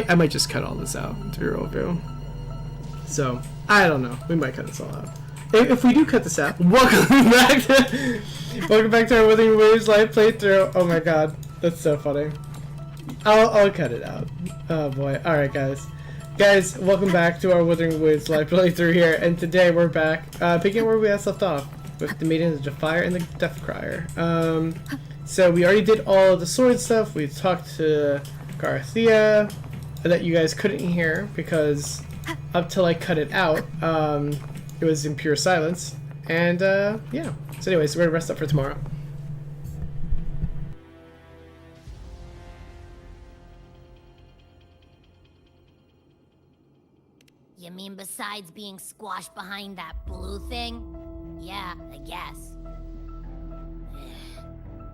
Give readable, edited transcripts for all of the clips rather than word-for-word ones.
I might just cut all this out to be real with you. So, I don't know. We might cut this all out. If we do cut this out, welcome back to our Wuthering Waves live playthrough. Oh my god, that's so funny. I'll cut it out. Oh boy. Alright guys. Guys, welcome back to our Wuthering Waves live playthrough here, and today we're back, picking up where we left off, with the Maidens of Jafire and the Death Crier. So we already did all of the sword stuff. We talked to Garthia, that you guys couldn't hear, because up till I cut it out, it was in pure silence. And, yeah. So anyways, we're gonna rest up for tomorrow. You mean besides being squashed behind that blue thing? Yeah, I guess.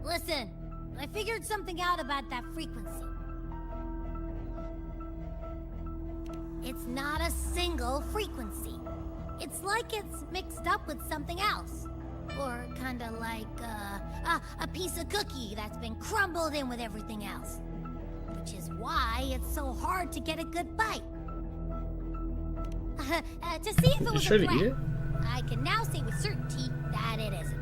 Listen, I figured something out about that frequency. It's not a single frequency. It's like it's mixed up with something else. Or kinda like, a piece of cookie that's been crumbled in with everything else. Which is why it's so hard to get a good bite. To see if it was a threat, I can now say with certainty that it isn't.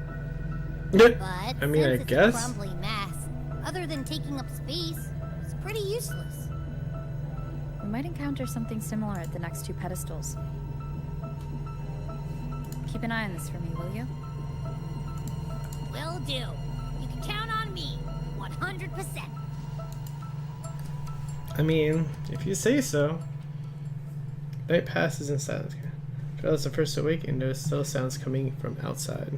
But I mean, I guess. It's a crumbly mess, other than taking up space, it's pretty useless. We might encounter something similar at the next two pedestals. Keep an eye on this for me, will you? Will do. You can count on me, 100%. I mean, if you say so. Night passes in silence. Charlotte's the first to awaken. There's still sounds coming from outside.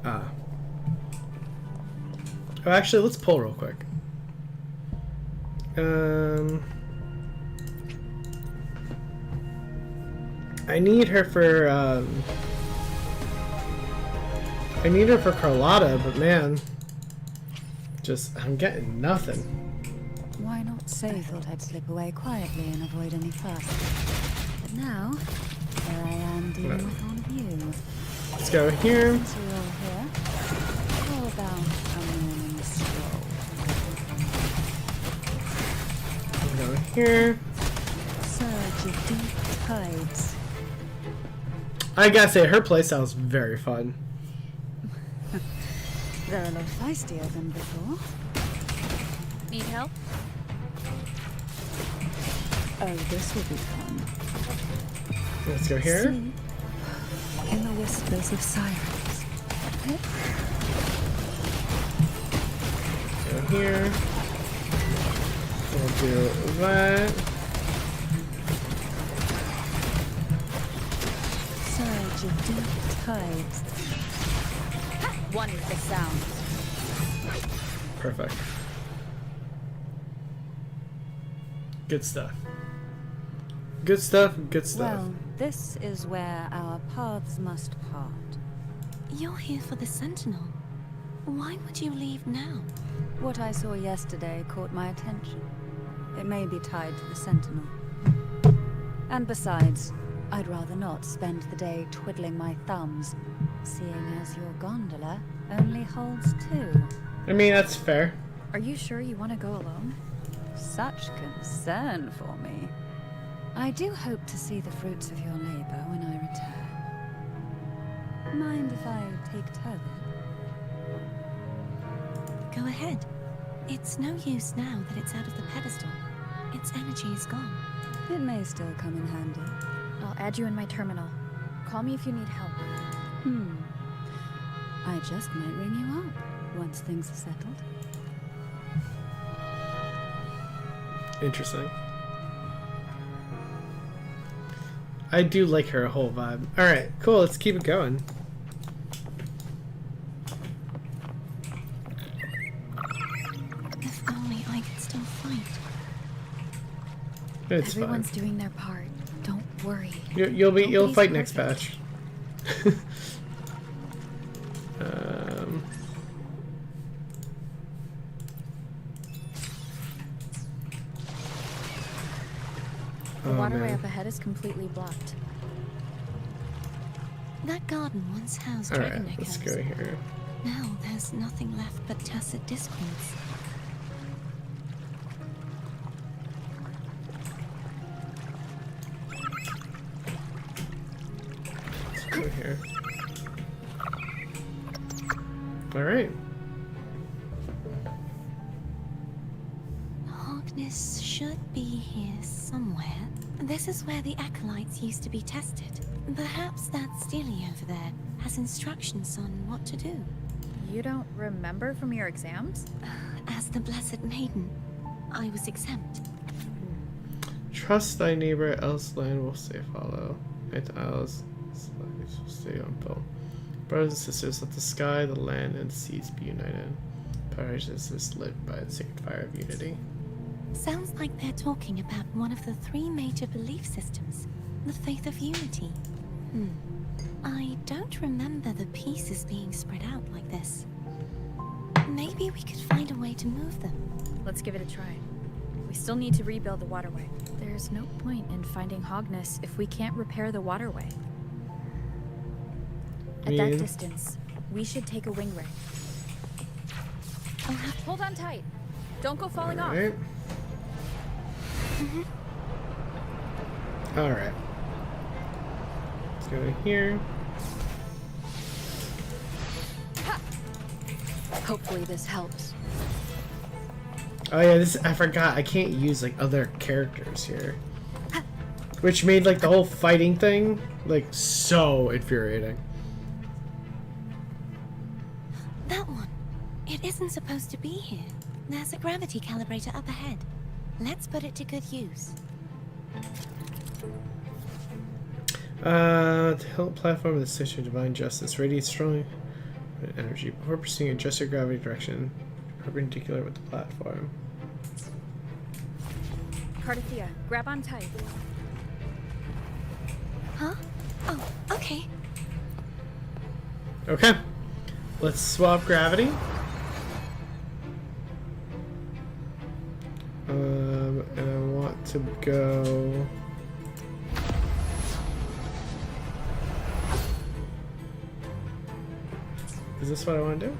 Ah. Oh, actually, let's pull real quick. I need her for, I need her for Carlotta, but man, I'm getting nothing. Why not say I thought I'd slip away quietly and avoid any fuss. But now, here I am dealing with all of you. Let's go here. Since you're all here, how about a morning stroll? Go here. Surge of deep tides. I gotta say, her playstyle's very fun. They're a lot feistier than before. Need help? Oh, this will be fun. Let's go here. Sleep in the whispers of sirens. Go here. We'll do that. Surge of deep tides. One with the sound. Perfect. Good stuff. Good stuff, good stuff. Well, this is where our paths must part. You're here for the Sentinel. Why would you leave now? What I saw yesterday caught my attention. It may be tied to the Sentinel. And besides, I'd rather not spend the day twiddling my thumbs, seeing as your gondola only holds two. I mean, that's fair. Are you sure you want to go alone? Such concern for me. I do hope to see the fruits of your labor when I return. Mind if I take Turbo? Go ahead. It's no use now that it's out of the pedestal. Its energy is gone. It may still come in handy. I'll add you in my terminal. Call me if you need help. I just might ring you up once things are settled. Interesting. I do like her whole vibe. Alright, cool, let's keep it going. If only I could still fight. It's Everyone's fine. doing their part. Don't worry. You'll fight next perfect. patch. The Oh, waterway man. up ahead is completely blocked. That garden once housed Alright, dragon let's echoes. go here. Now there's nothing left but tacit discords. Let's go here. Alright. Harkness should be here somewhere. This is where the acolytes used to be tested. Perhaps that Steely over there has instructions on what to do. You don't remember from your exams? As the Blessed Maiden, I was exempt. Trust thy neighbor, else land will stay follow. It else will stay on bill. Brothers and sisters, let the sky, the land, and the seas be united. Paradise is lit by the sacred fire of unity. Sounds like they're talking about one of the 3 major belief systems, the faith of unity. I don't remember the pieces being spread out like this. Maybe we could find a way to move them. Let's give it a try. We still need to rebuild the waterway. There's no point in finding Harkness if we can't repair the waterway. At that distance, we should take a wing ray. Hold on tight. Don't go falling off. Alright. Let's go in here. Hopefully this helps. Oh yeah, this I forgot. I can't use like other characters here. Which made like the whole fighting thing like so infuriating. That one. It isn't supposed to be here. There's a gravity calibrator up ahead. Let's put it to good use. To help platform of the station of divine justice, radiate strong energy before pursuing adjust your gravity direction perpendicular with the platform. Cardathea, grab on tight. Huh? Oh, okay. Okay. Let's swap gravity. And I want to go. Is this what I want to do?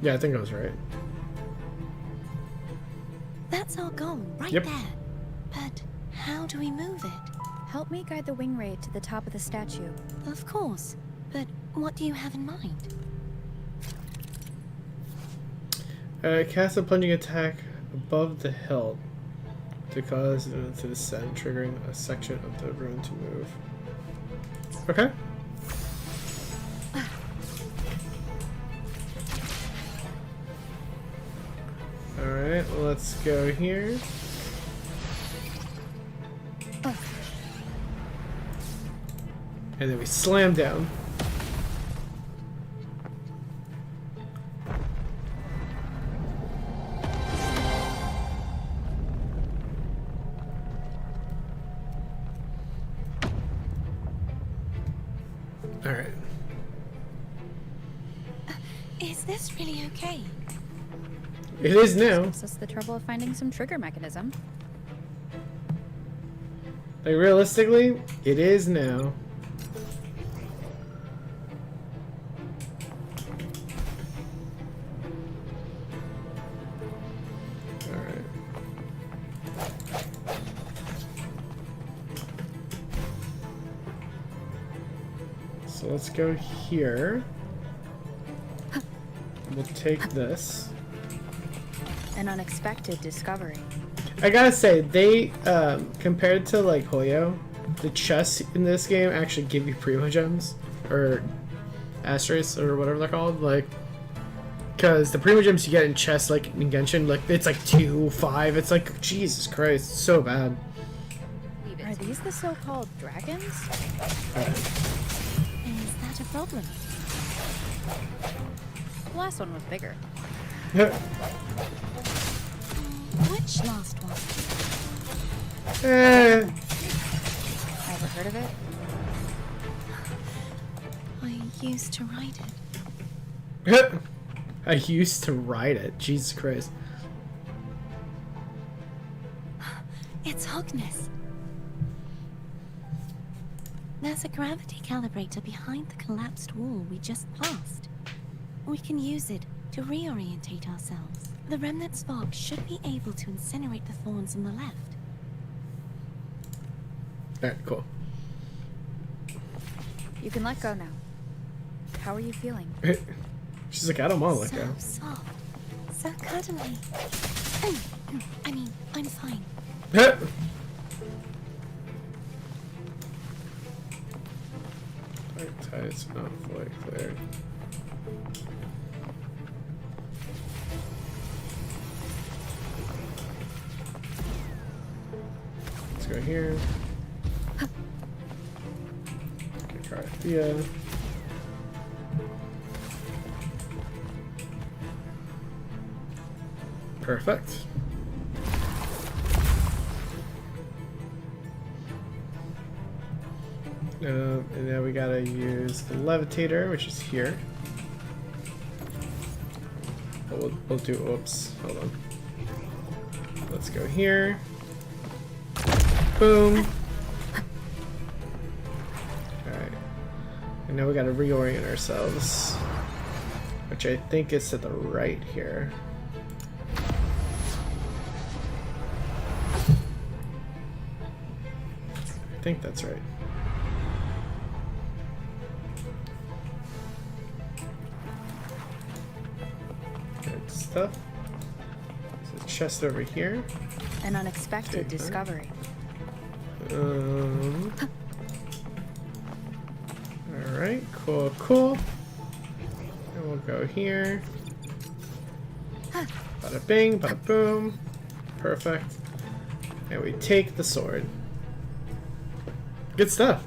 Yeah, I think I was right. That's our goal, right Yep. there. But how do we move it? Help me guide the wing ray to the top of the statue. Of course. But what do you have in mind? Cast a plunging attack above the hilt to cause it to descend, triggering a section of the rune to move. Okay. Alright, let's go here. And then we slam down. Alright. Is this really okay? It is now. Saves us the trouble of finding some trigger mechanism. Like, realistically, it is now. Alright. So let's go here. We'll take this. An unexpected discovery. I gotta say, they, compared to, like, Hoyo, the chests in this game actually give you Primo Gems, or Asterisks, or whatever they're called, like, because the Primo Gems you get in chests, like, in Genshin, like, it's like 2, 5, it's like, Jesus Christ, it's so bad. Are these the so-called dragons? Is that a problem? The last one was bigger. Which last one? Ever heard of it? I used to ride it. I used to ride it, Jesus Christ. It's Hogness. There's a gravity calibrator behind the collapsed wall we just passed. We can use it to reorientate ourselves. The remnant spark should be able to incinerate the thorns on the left. Alright, cool. You can let go now. How are you feeling? She's like, I don't want to let So go. soft. So cuddly. I mean, I'm fine. Tides not fully cleared. Let's go here. Okay, try Thea. Perfect. And now we gotta use the levitator, which is here. We'll do, oops, hold on. Let's go here. Boom. Alright. And now we gotta reorient ourselves. Which I think is to the right here. I think that's right. Good stuff. There's a chest over here. An unexpected Take that. discovery. Alright, cool, cool. And we'll go here. Bada bing, bada boom. Perfect. And we take the sword. Good stuff.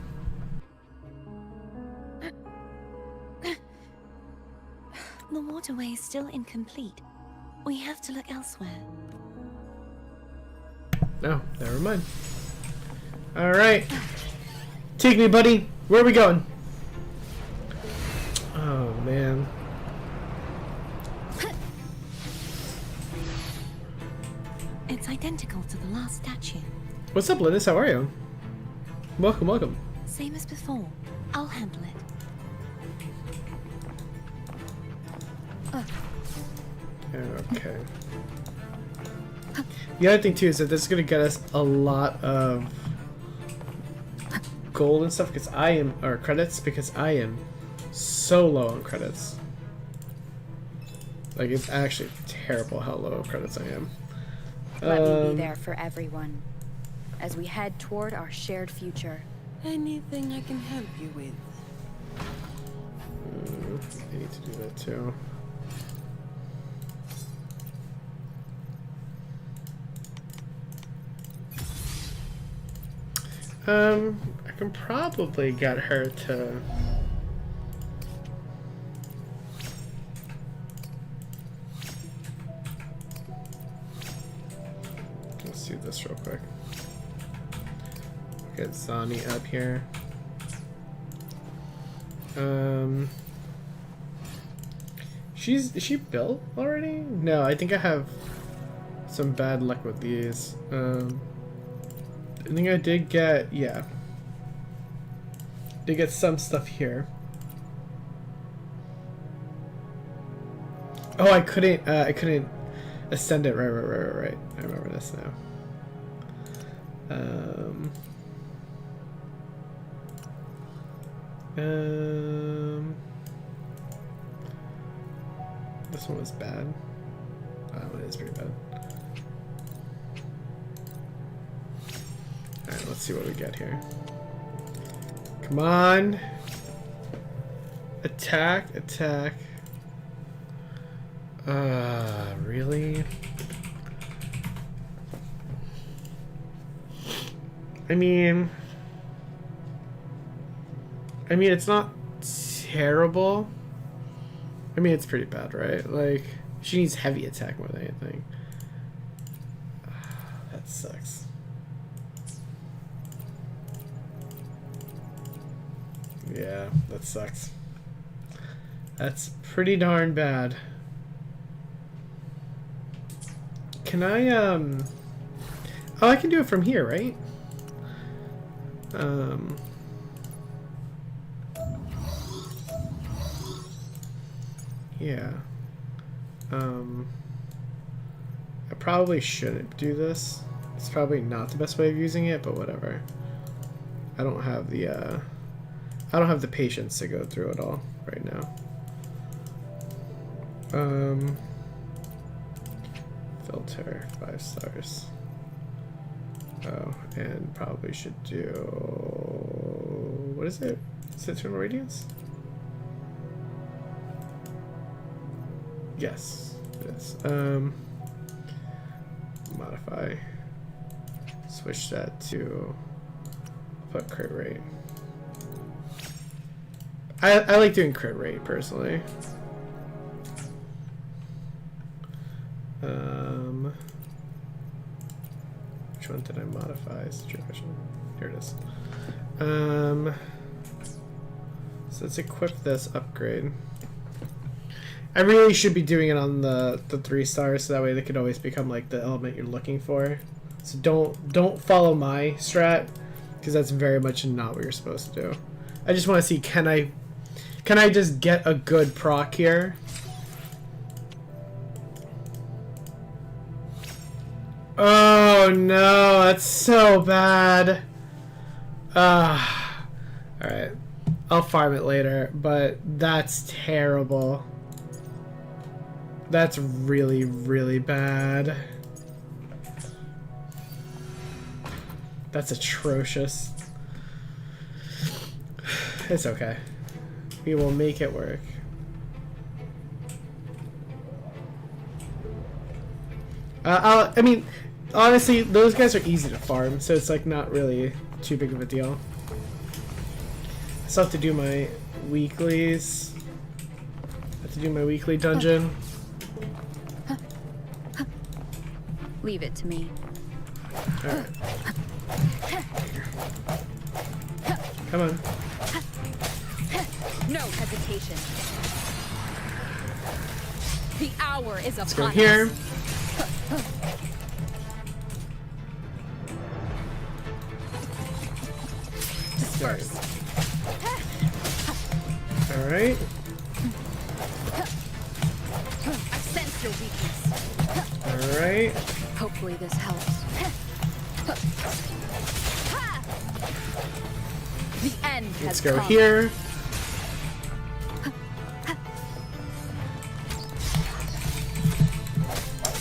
The waterway is still incomplete. We have to look elsewhere. No, never mind. Alright. Take me, buddy. Where are we going? Oh, man. It's identical to the last statue. What's up, Linus? How are you? Welcome, welcome. Same as before. I'll handle it. Okay. The other thing too is that this is gonna get us a lot of gold and stuff because I am, or credits, because I am so low on credits. Like, it's actually terrible how low of credits I am. Let me be there for everyone as we head toward our shared future. Anything I can help you with? I need to do that too. I can probably get her to... Let's do this real quick. Get Zani up here. Is she built already? No, I think I have some bad luck with these. I think I did get, yeah. Did get some stuff here. Oh, I couldn't ascend it. Right. I remember this now. This one was bad. Oh, it is pretty bad. Alright, let's see what we get here. Come on! Attack, attack. Really? I mean, it's not terrible. I mean, it's pretty bad, right? Like, she needs heavy attack more than anything. That sucks. Yeah, that sucks. That's pretty darn bad. Can I, Oh, I can do it from here, right? Yeah. I probably shouldn't do this. It's probably not the best way of using it, but whatever. I don't have the patience to go through it all right now. Filter 5 stars. Oh, and probably should do, what is it? Is it Eternal Radiance? Yes, it is. Modify. Switch that to put crit rate. I like doing crit rate personally. Which one did I modify? Situation. Here it is. So let's equip this upgrade. I really should be doing it on the 3 stars, so that way they could always become like the element you're looking for. So don't follow my strat, because that's very much not what you're supposed to do. I just want to see, can I just get a good proc here? Oh no, that's so bad. Alright. I'll farm it later, but that's terrible. That's really, really bad. That's atrocious. It's okay. We will make it work. I mean, honestly, those guys are easy to farm, so it's like not really too big of a deal. I still have to do my weeklies. I have to do my weekly dungeon. Leave it to me. Alright. Come on. No hesitation. The hour is upon us. Let's go here. Disperse. Alright. I sense your weakness. Alright. Hopefully this helps. The end Let's has go come. here.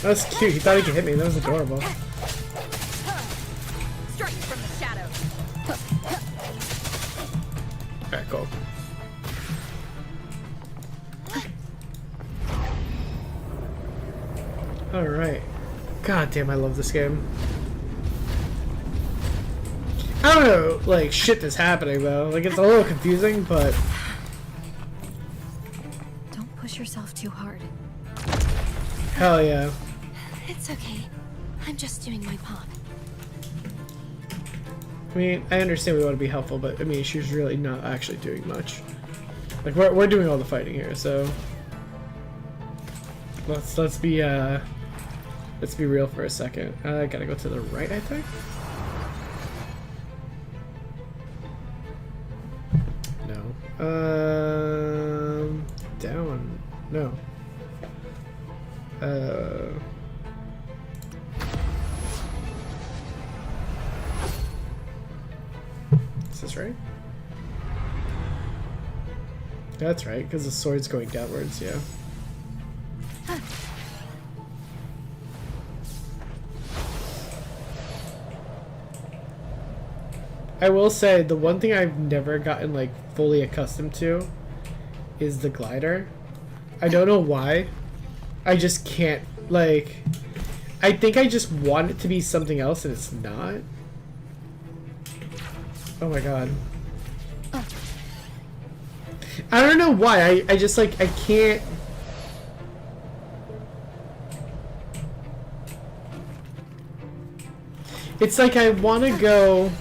That was cute. He thought he could hit me. That was adorable. Strike from the shadows. Alright, cool. Alright. God damn, I love this game. I don't know, like, shit is happening, though. Like, it's a little confusing, but... Don't push yourself too hard. Hell yeah. It's okay. I'm just doing my part. I mean, I understand we want to be helpful, but, I mean, she's really not actually doing much. Like, we're doing all the fighting here, so... Let's be real for a second. I gotta go to the right, I think? No. Down. No. Is this right? That's right, because the sword's going downwards, yeah. I will say, the one thing I've never gotten, like, fully accustomed to is the glider. I don't know why. I just can't, like... I think I just want it to be something else, and it's not. Oh my god. I don't know why. I just, like, I can't... It's like I want to go...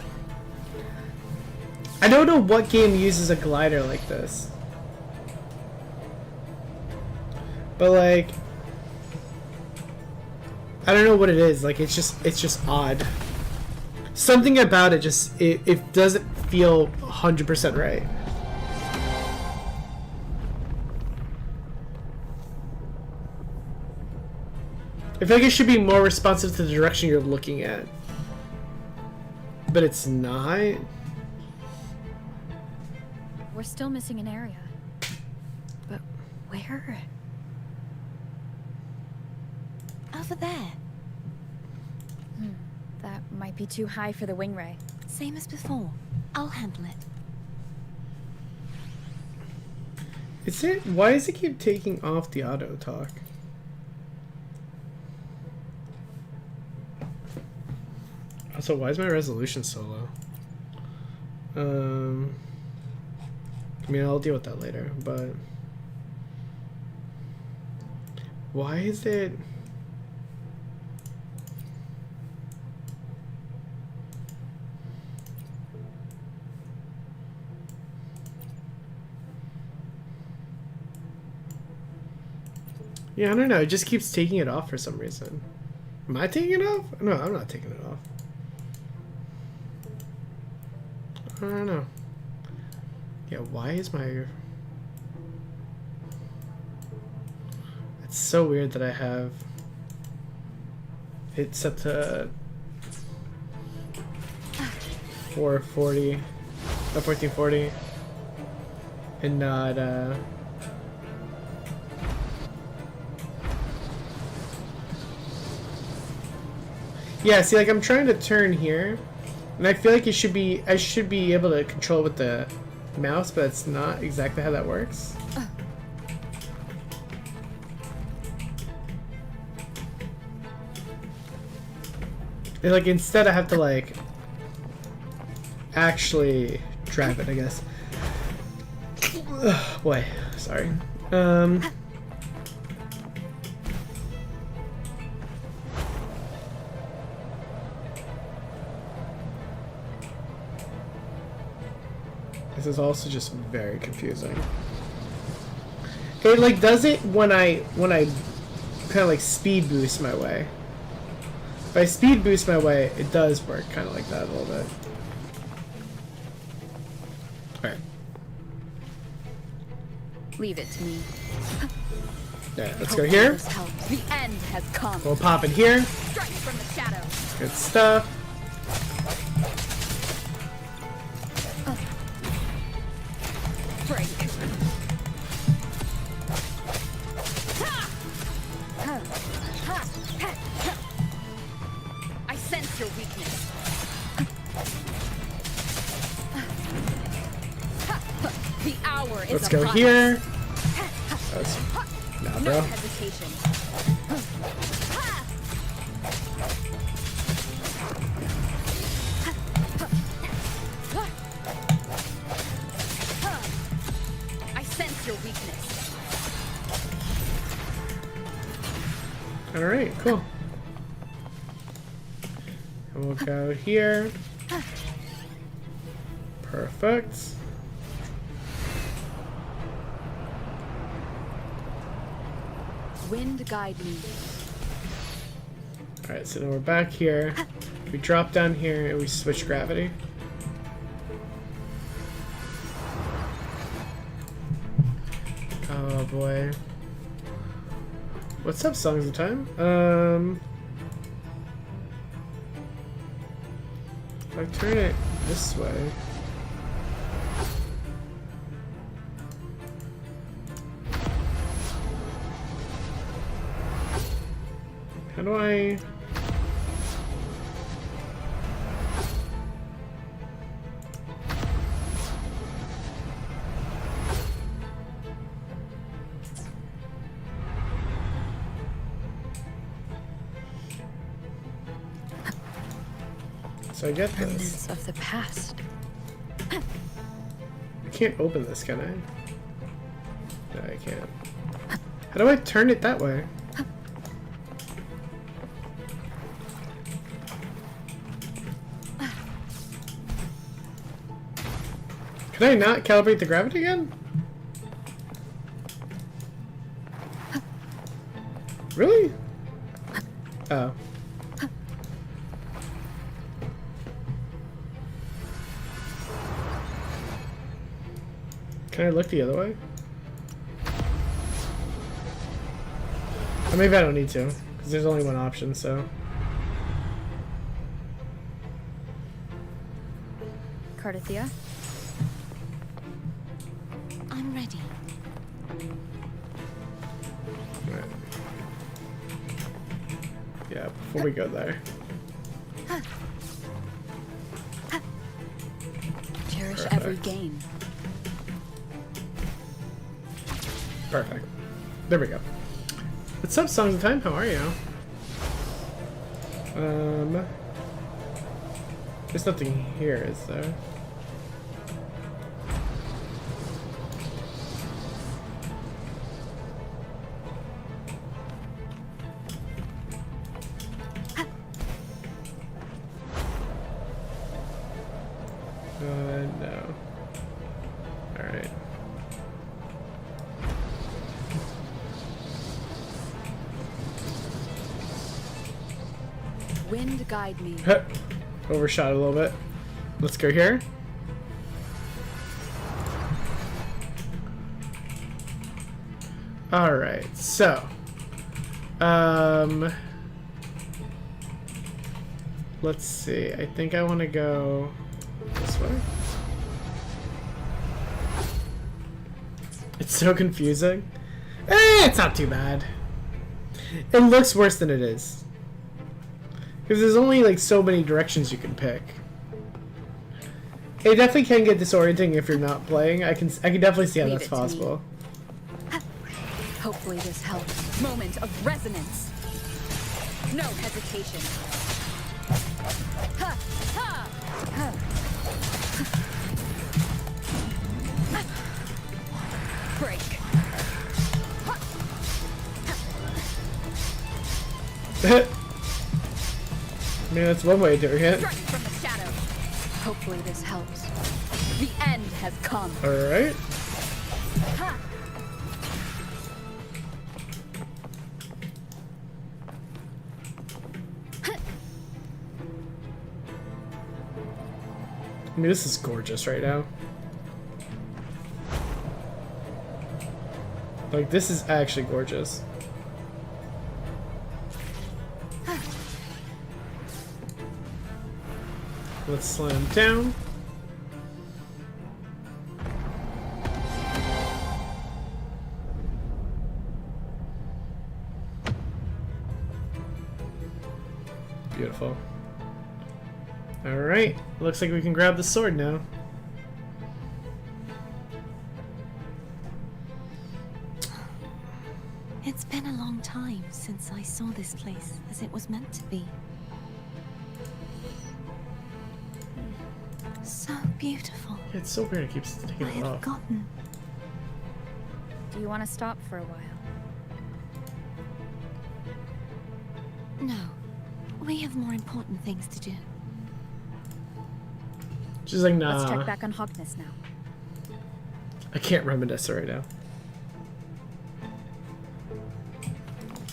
I don't know what game uses a glider like this. But like I don't know what it is. Like it's just odd. something about it just it doesn't feel 100% right. I feel like it should be more responsive to the direction you're looking at. But it's not. We're still missing an area. But where? Over there. That might be too high for the wing ray. Same as before. I'll handle it. Is it? Why does it keep taking off the auto talk? Also, why is my resolution so low? I mean, I'll deal with that later, but why is it? Yeah, I don't know. It just keeps taking it off for some reason. Am I taking it off? No, I'm not taking it off. I don't know. Yeah, why is my... It's so weird that I have it set to 440, 1440, and not yeah, see, like I'm trying to turn here, and I feel like I should be able to control it with the mouse, but it's not exactly how that works. And like instead I have to like actually drive it, I guess. Ugh, boy, sorry. This is also just very confusing. It like does it when I kind of like speed boost my way. If I speed boost my way, it does work kind of like that a little bit. Alright. Leave it to me. Yeah, let's go here. The end has come. We'll pop in here. Strike from the shadows. Good stuff. Break. I sense your weakness. The hour is Let's upon go us. here. Nah, No bro. hesitation. I sense your weakness. Alright, cool. And we'll go here. Perfect. Wind guide me. Alright, so then we're back here. We drop down here and we switch gravity. Oh boy. What's up, Songs of Time? If I turn it this way. How do I... So I get this. Remnants of the past. I can't open this, can I? No, I can't. How do I turn it that way? Can I not calibrate the gravity again? Really? Oh. Can I look the other way? Or maybe I don't need to, because there's only one option, so. Cardathia? I'm ready. Right. Yeah, before we go there. Cherish Perfect. every gain. Perfect. There we go. What's up, Songs of Time? How are you? There's nothing here, is there? No. Alright. Wind guide me. Overshot a little bit. Let's go here. Alright, so. Let's see. I think I want to go this way. It's so confusing. It's not too bad. It looks worse than it is. Because there's only like so many directions you can pick. It definitely can get disorienting if you're not playing. I can definitely see how Leave that's it to me. possible. Hopefully this helps. Moment of resonance. No hesitation. Ha! Ha! Ha! Break. I mean, that's one way of doing it. Strike from the shadows. Hopefully this helps. The end has come. Alright. Ha! I mean, this is gorgeous right now. Like, this is actually gorgeous. Let's slam down. Beautiful. Alright, looks like we can grab the sword now. It's been a long time since I saw this place as it was meant to be. So beautiful. Yeah, it's so weird it keeps taking I it had off. forgotten. Do you want to stop for a while? No. We have more important things to do. She's like, nah. Let's check back on Hogness now. I can't reminisce right now.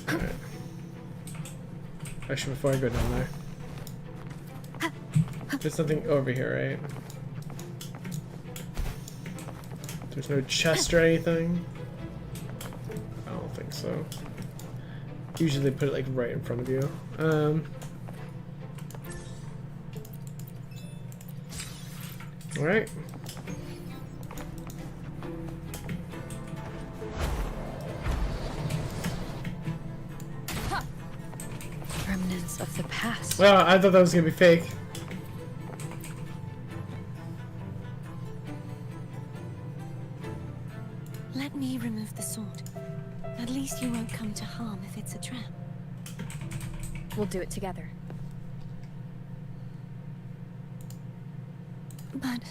Alright. Actually, before I go down there. There's nothing over here, right? There's no chest or anything? I don't think so. Usually they put it like right in front of you. Alright. Remnants of the past. Well, I thought that was gonna be fake. Let me remove the sword. At least you won't come to harm if it's a trap. We'll do it together. But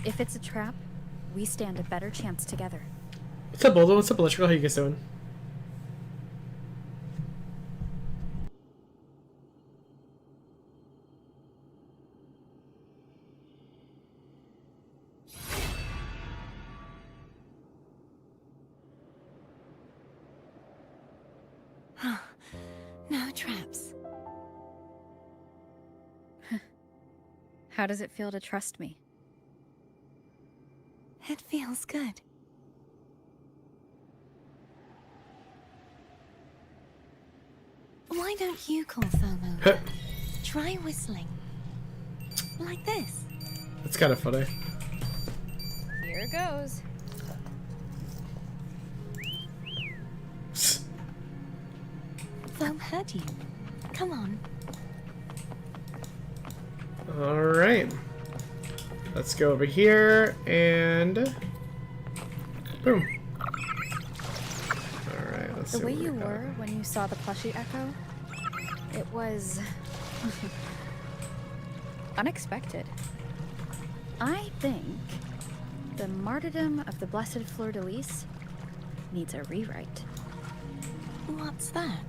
If it's a trap, we stand a better chance together. What's up, Boldo? What's up, Electrical? How you guys doing? no traps. How does it feel to trust me? It feels good. Why don't you call Thomo then? Try whistling. Like this. That's kind of funny. Here goes. Foam heard you. Come on. Alright. Let's go over here and boom. Alright, let's see. The way what we you got. were when you saw the plushie echo, it was unexpected. I think the martyrdom of the Blessed Fleur-de-Lis needs a rewrite. What's that?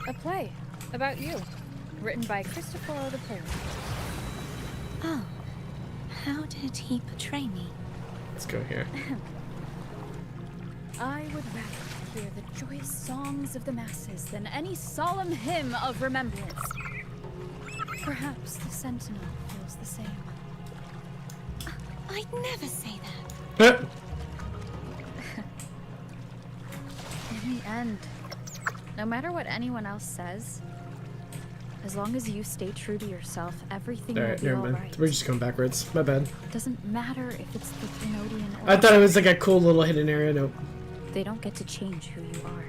A play about you, written by Christopher the Playwright. Oh. How did he portray me? Let's go here. I would rather hear the joyous songs of the masses than any solemn hymn of remembrance. Perhaps the Sentinel feels the same. I'd never say that. In the end, no matter what anyone else says, as long as you stay true to yourself, everything will Alright, be never all mind. right. We're just going backwards. My bad. Doesn't matter if it's the Trinodian or I thought it was like a cool little hidden area. Nope. they don't get to change who you are.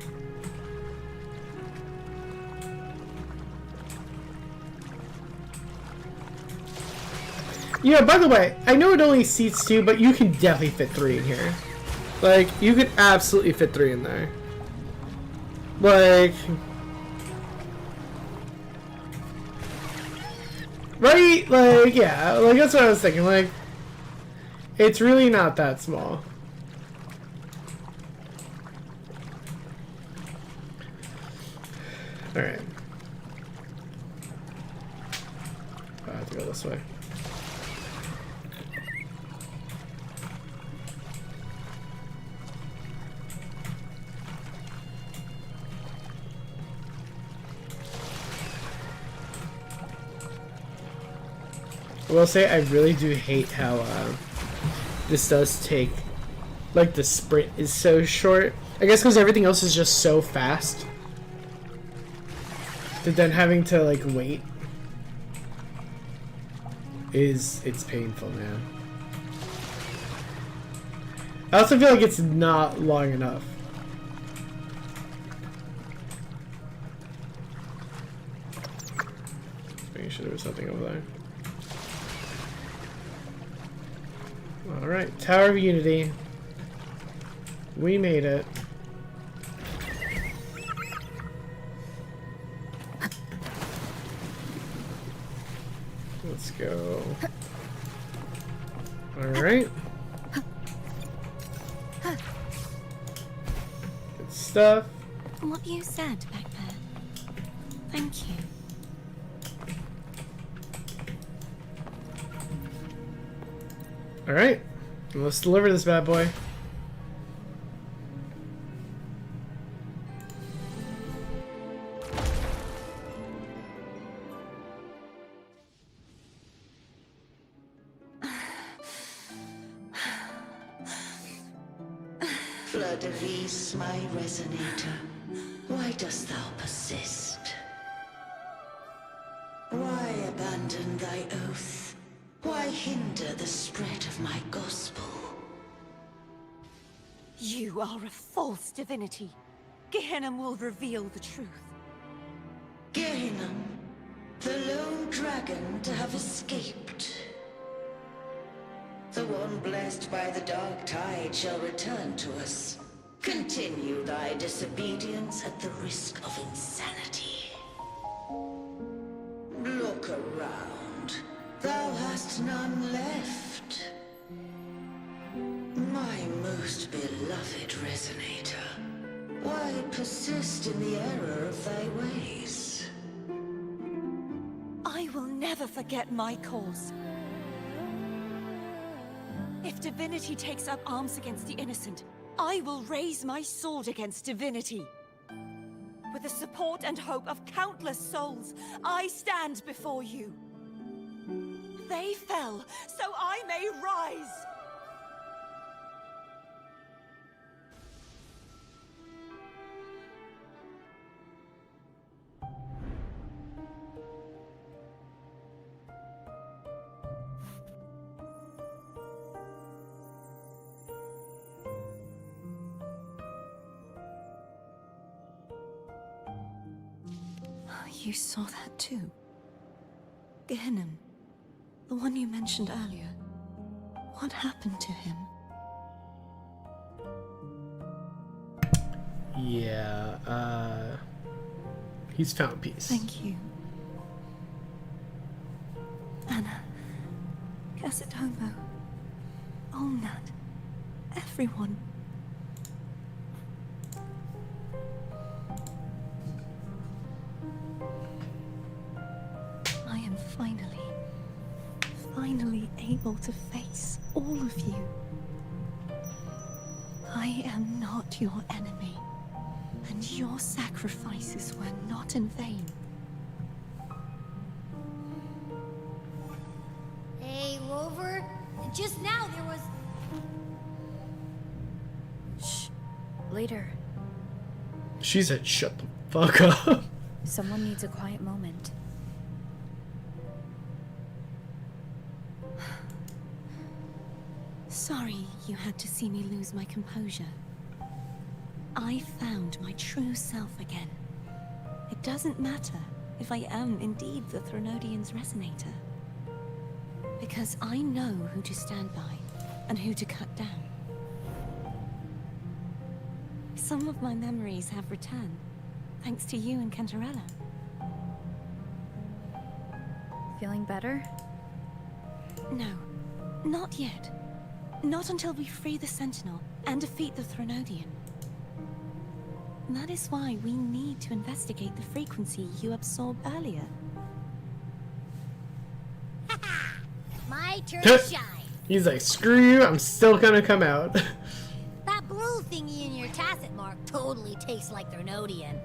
Yeah, by the way, I know it only seats 2, but you can definitely fit 3 in here. Like, you could absolutely fit 3 in there. Like... Right? Like, yeah, like, that's what I was thinking. Like, it's really not that small. Alright. I have to go this way. I will say I really do hate how this does take, like, the sprint is so short. I guess because everything else is just so fast. That then having to, like, wait it's painful, man. I also feel like it's not long enough. Making sure there was something over there. Alright, Tower of Unity. We made it. Let's go. Alright. Good stuff. What you said back there. Thank you. Alright. Let's deliver this bad boy. Fleur-de-Lis, my resonator, why dost thou persist? Why abandon thy oath? Why hinder the spread of my gospel? You are a false divinity. Gehenna will reveal the truth. Gehenna, the lone dragon to have escaped. The one blessed by the dark tide shall return to us. Continue thy disobedience at the risk of insanity. Look around. Thou hast none left. My most beloved resonator, why persist in the error of thy ways? I will never forget my cause. If Divinity takes up arms against the innocent, I will raise my sword against Divinity. With the support and hope of countless souls, I stand before you. They fell, so I may rise! You saw that too? Gehenna, the one you mentioned earlier. What happened to him? Yeah, he's found peace. Thank you. Anna, Casitomo, Olnat, everyone. I am finally able to face all of you. I am not your enemy, and your sacrifices were not in vain. Hey, Rover. Just now there was... Shh. Later. She said, "Shut the fuck up." Someone needs a quiet moment. Sorry you had to see me lose my composure. I found my true self again. It doesn't matter if I am indeed the Threnodian's resonator. Because I know who to stand by and who to cut down. Some of my memories have returned, thanks to you and Cantarella. Feeling better? No, not yet. Not until we free the Sentinel and defeat the Threnodian. That is why we need to investigate the frequency you absorbed earlier. My turn to shine. He's like, screw you, I'm still gonna come out. That blue thingy in your tacit mark totally tastes like Threnodian.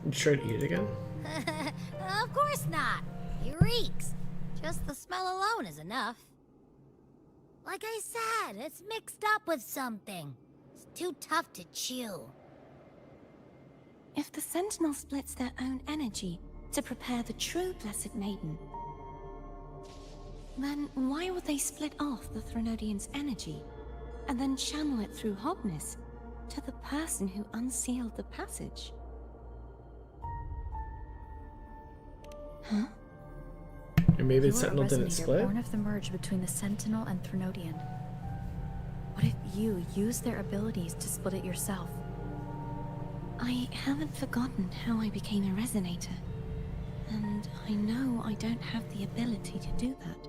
You try to eat it again? Of course not. It reeks. Just the smell alone is enough. Like I said, it's mixed up with something. It's too tough to chew. If the Sentinel splits their own energy to prepare the true Blessed Maiden, then why would they split off the Threnodian's energy and then channel it through Hognis to the person who unsealed the passage? Huh? Or maybe the You're a Sentinel didn't resonator split? born of the merge between the Sentinel and Threnodian. What if you use their abilities to split it yourself? I haven't forgotten how I became a resonator, and I know I don't have the ability to do that.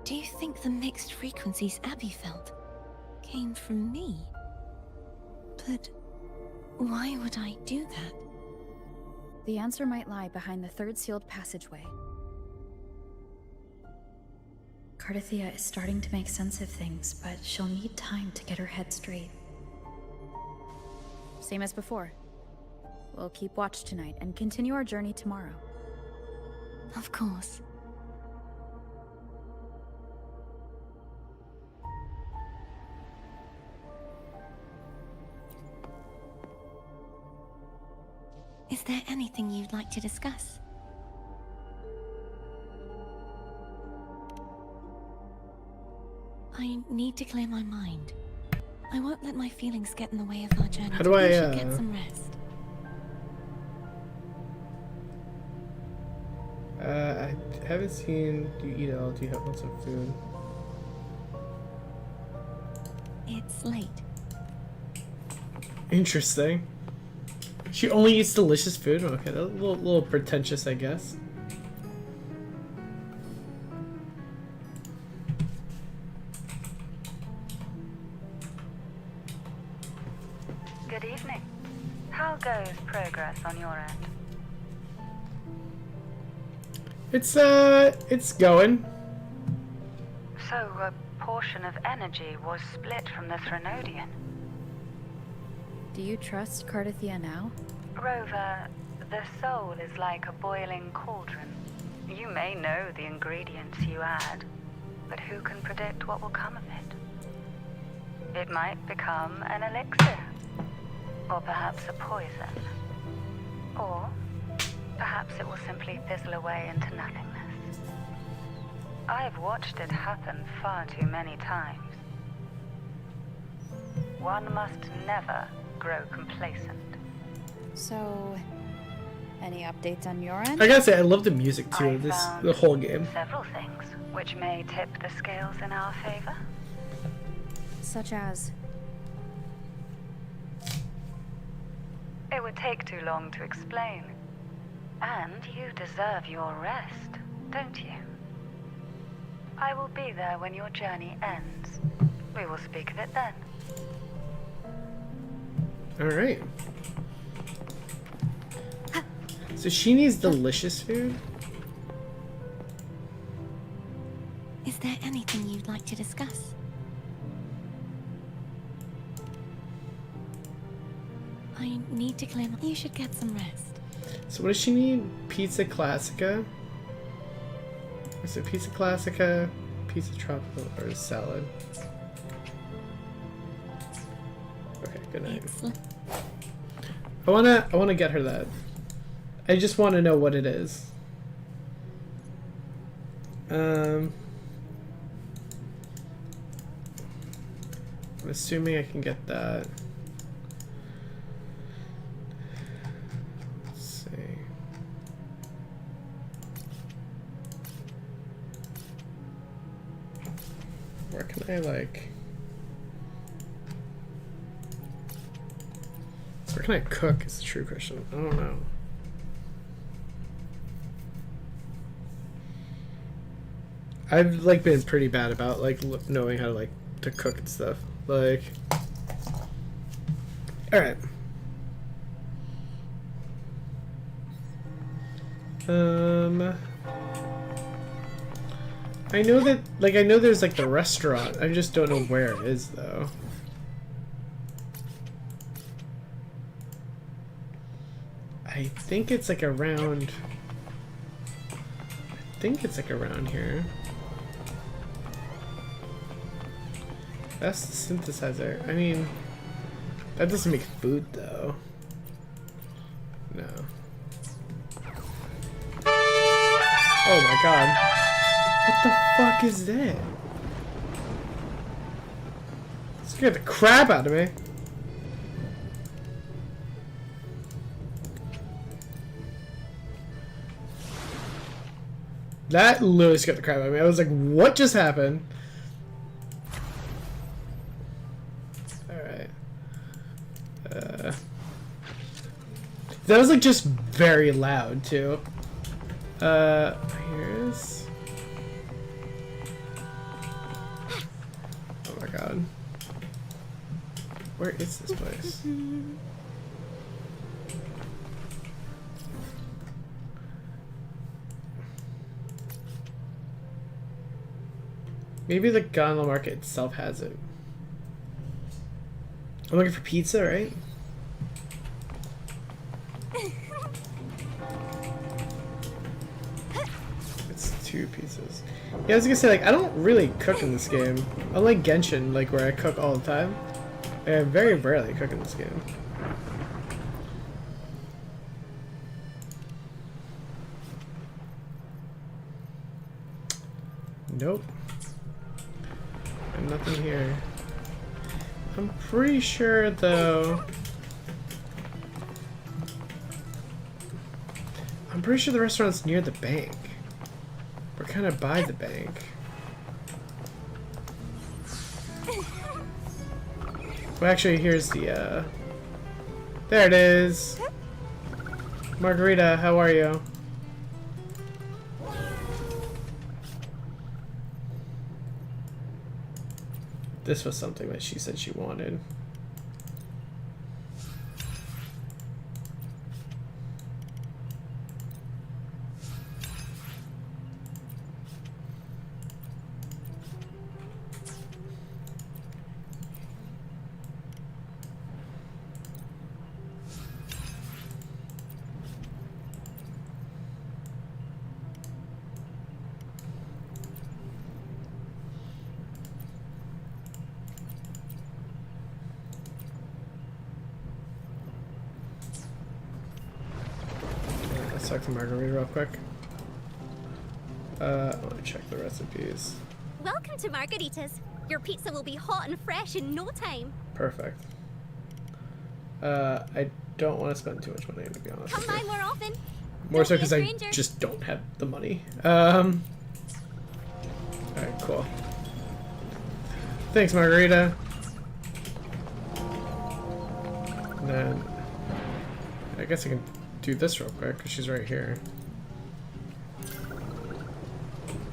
Do you think the mixed frequencies Abby felt came from me? But why would I do that? The answer might lie behind the third sealed passageway. Cardathia is starting to make sense of things, but she'll need time to get her head straight. Same as before. We'll keep watch tonight and continue our journey tomorrow. Of course. Is there anything you'd like to discuss? I need to clear my mind. I won't let my feelings get in the way of our journey. How do I, You should get some rest. I haven't seen you eat at all. Do you have lots of food? It's late. Interesting. She only eats delicious food? Okay, that's a little pretentious, I guess. Good evening. How goes progress on your end? It's going. So a portion of energy was split from the Threnodian. Do you trust Cardathia now? Rover, the soul is like a boiling cauldron. You may know the ingredients you add, but who can predict what will come of it? It might become an elixir, or perhaps a poison, or perhaps it will simply fizzle away into nothingness. I've watched it happen far too many times. One must never grow complacent. So, any updates on your end? I gotta say, I love the music too. The whole game. Several things which may tip the scales in our favor. Such as? It would take too long to explain. And you deserve your rest, don't you? I will be there when your journey ends. We will speak of it then. Alright. So she needs delicious food? Is there anything you'd like to discuss? I need to clear my... You should get some rest. So what does she need? Pizza Classica? Is it Pizza Classica, Pizza Tropical, or salad? Okay, good night. I wanna get her that. I just want to know what it is. I'm assuming I can get that. Let's see. Where can I like... Where can I cook is the true question. I don't know. I've like been pretty bad about like knowing how to like to cook and stuff. Like, all right. I know that like I know there's like the restaurant. I just don't know where it is though. I think it's like around. I think it's like around here. That's the synthesizer. I mean, that doesn't make food though. No. Oh my god. What the fuck is that? Scared the crap out of me. That literally scared the crap out of me. I was like, what just happened? Alright. That was like just very loud too. Here's... Oh my god. Where is this place? Maybe the gondola market itself has it. I'm looking for pizza, right? It's 2 pizzas. Yeah, I was gonna say, like, I don't really cook in this game. Unlike Genshin, like, where I cook all the time. I very rarely cook in this game. Nope. And nothing here. I'm pretty sure, though... I'm pretty sure the restaurant's near the bank. We're kind of by the bank. Well, actually, here's the, There it is! Margarita, how are you? This was something that she said she wanted. talk to Margarita real quick. Let me check the recipes. Welcome to Margaritas. Your pizza will be hot and fresh in no time. Perfect. I don't want to spend too much money, to be honest. Come by more often. More so Don't be a because I stranger. just don't have the money. Alright, cool. Thanks, Margarita. And then I guess I can do this real quick because she's right here.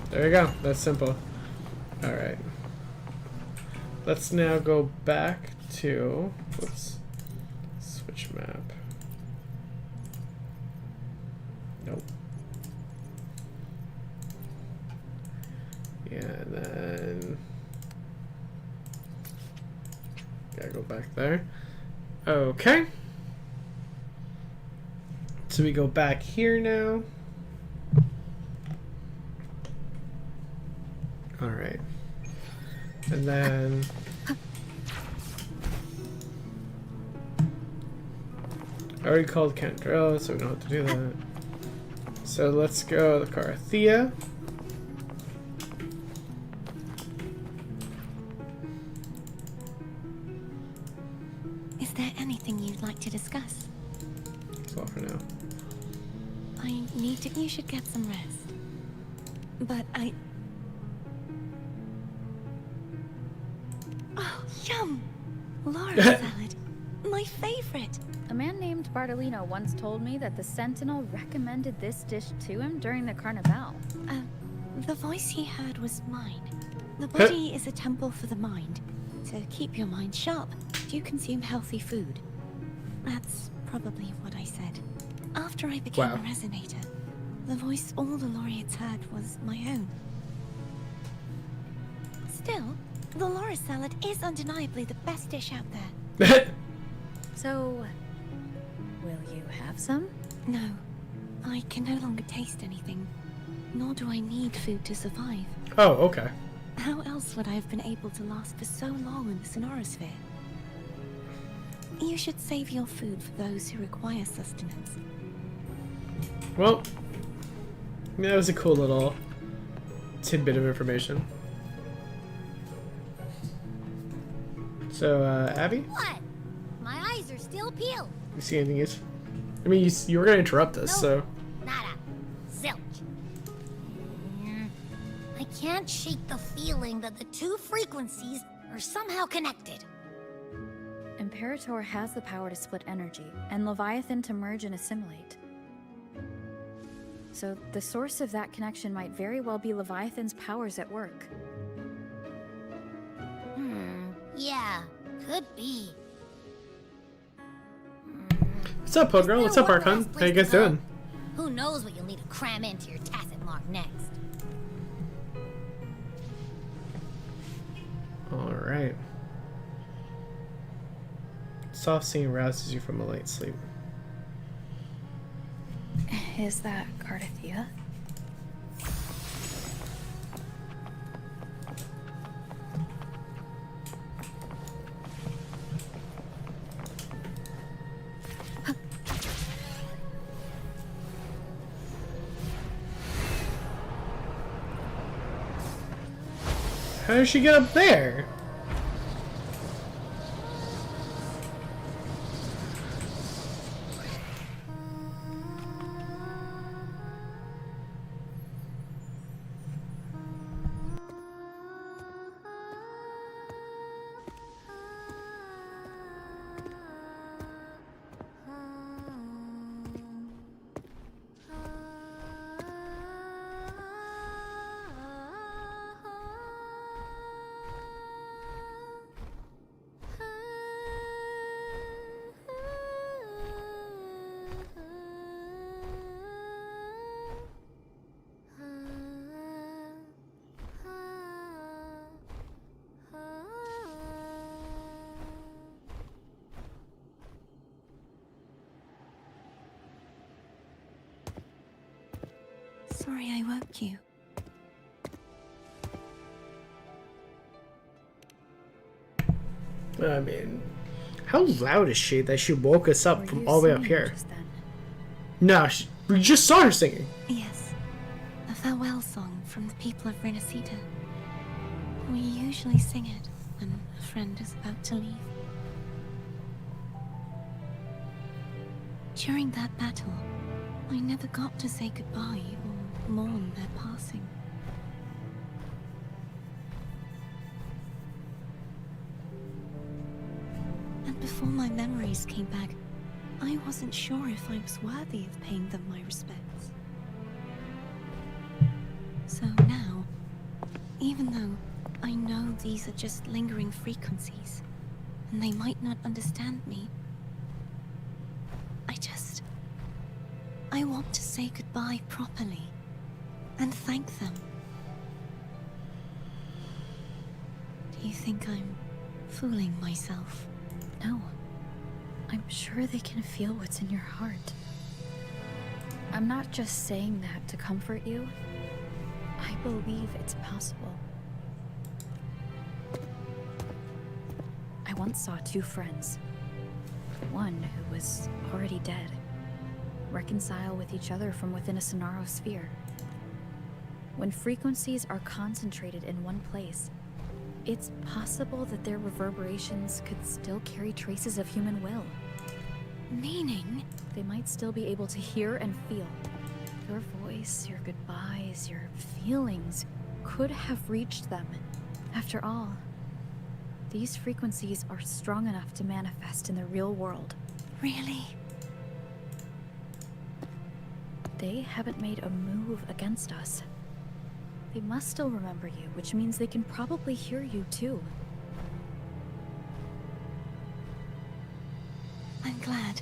There you go. That's simple. Alright. Let's now go back to... Whoops. Switch map. Nope. Yeah, and then... Gotta go back there. Okay. So we go back here now. Alright. And then... I already called Kendra, so we don't have to do that. So let's go to Carthea. Is there anything you'd like to discuss? That's all for now. I need to. You should get some rest. But I. Oh, yum! Laura salad. My favorite. A man named Bartolino once told me that the Sentinel recommended this dish to him during the Carnival. The voice he heard was mine. The body is a temple for the mind. To keep your mind sharp, do you consume healthy food? That's probably what I said. After I became a resonator, the voice all the laureates heard was my own. Still, the Laura salad is undeniably the best dish out there. So, will you have some? No, I can no longer taste anything. Nor do I need food to survive. Oh, okay. How else would I have been able to last for so long in the Sonorosphere? You should save your food for those who require sustenance. Well, that was a cool little tidbit of information. So, Abby? What? My eyes are still peeled. You see anything else? I mean, you were going to interrupt us, so... Nada. Zilch. I can't shake the feeling that the two frequencies are somehow connected. Imperator has the power to split energy, and Leviathan to merge and assimilate. So the source of that connection might very well be Leviathan's powers at work. Yeah, could be. What's up, Pogirl? What's up, Archon? How you guys doing? Who knows what you'll need to cram into your tacit mark next. Alright. Soft singing rouses you from a light sleep. Is that Carthea? How did she get up there? Sorry I woke you. I mean, how loud is she that she woke us up from all the way up here? No, We just saw her singing. Yes, a farewell song from the people of Renacita. We usually sing it when a friend is about to leave. During that battle, I never got to say goodbye or mourn their passing. And before my memories came back, I wasn't sure if I was worthy of paying them my respects. So now, even though I know these are just lingering frequencies, and they might not understand me, I want to say goodbye properly, and thank them. Do you think I'm fooling myself? No. I'm sure they can feel what's in your heart. I'm not just saying that to comfort you. I believe it's possible. I once saw two friends. One who was already dead reconcile with each other from within a Sonaro sphere. When frequencies are concentrated in one place, it's possible that their reverberations could still carry traces of human will. Meaning? They might still be able to hear and feel. Your voice, your goodbyes, your feelings could have reached them. After all, these frequencies are strong enough to manifest in the real world. Really? They haven't made a move against us. They must still remember you, which means they can probably hear you too. I'm glad.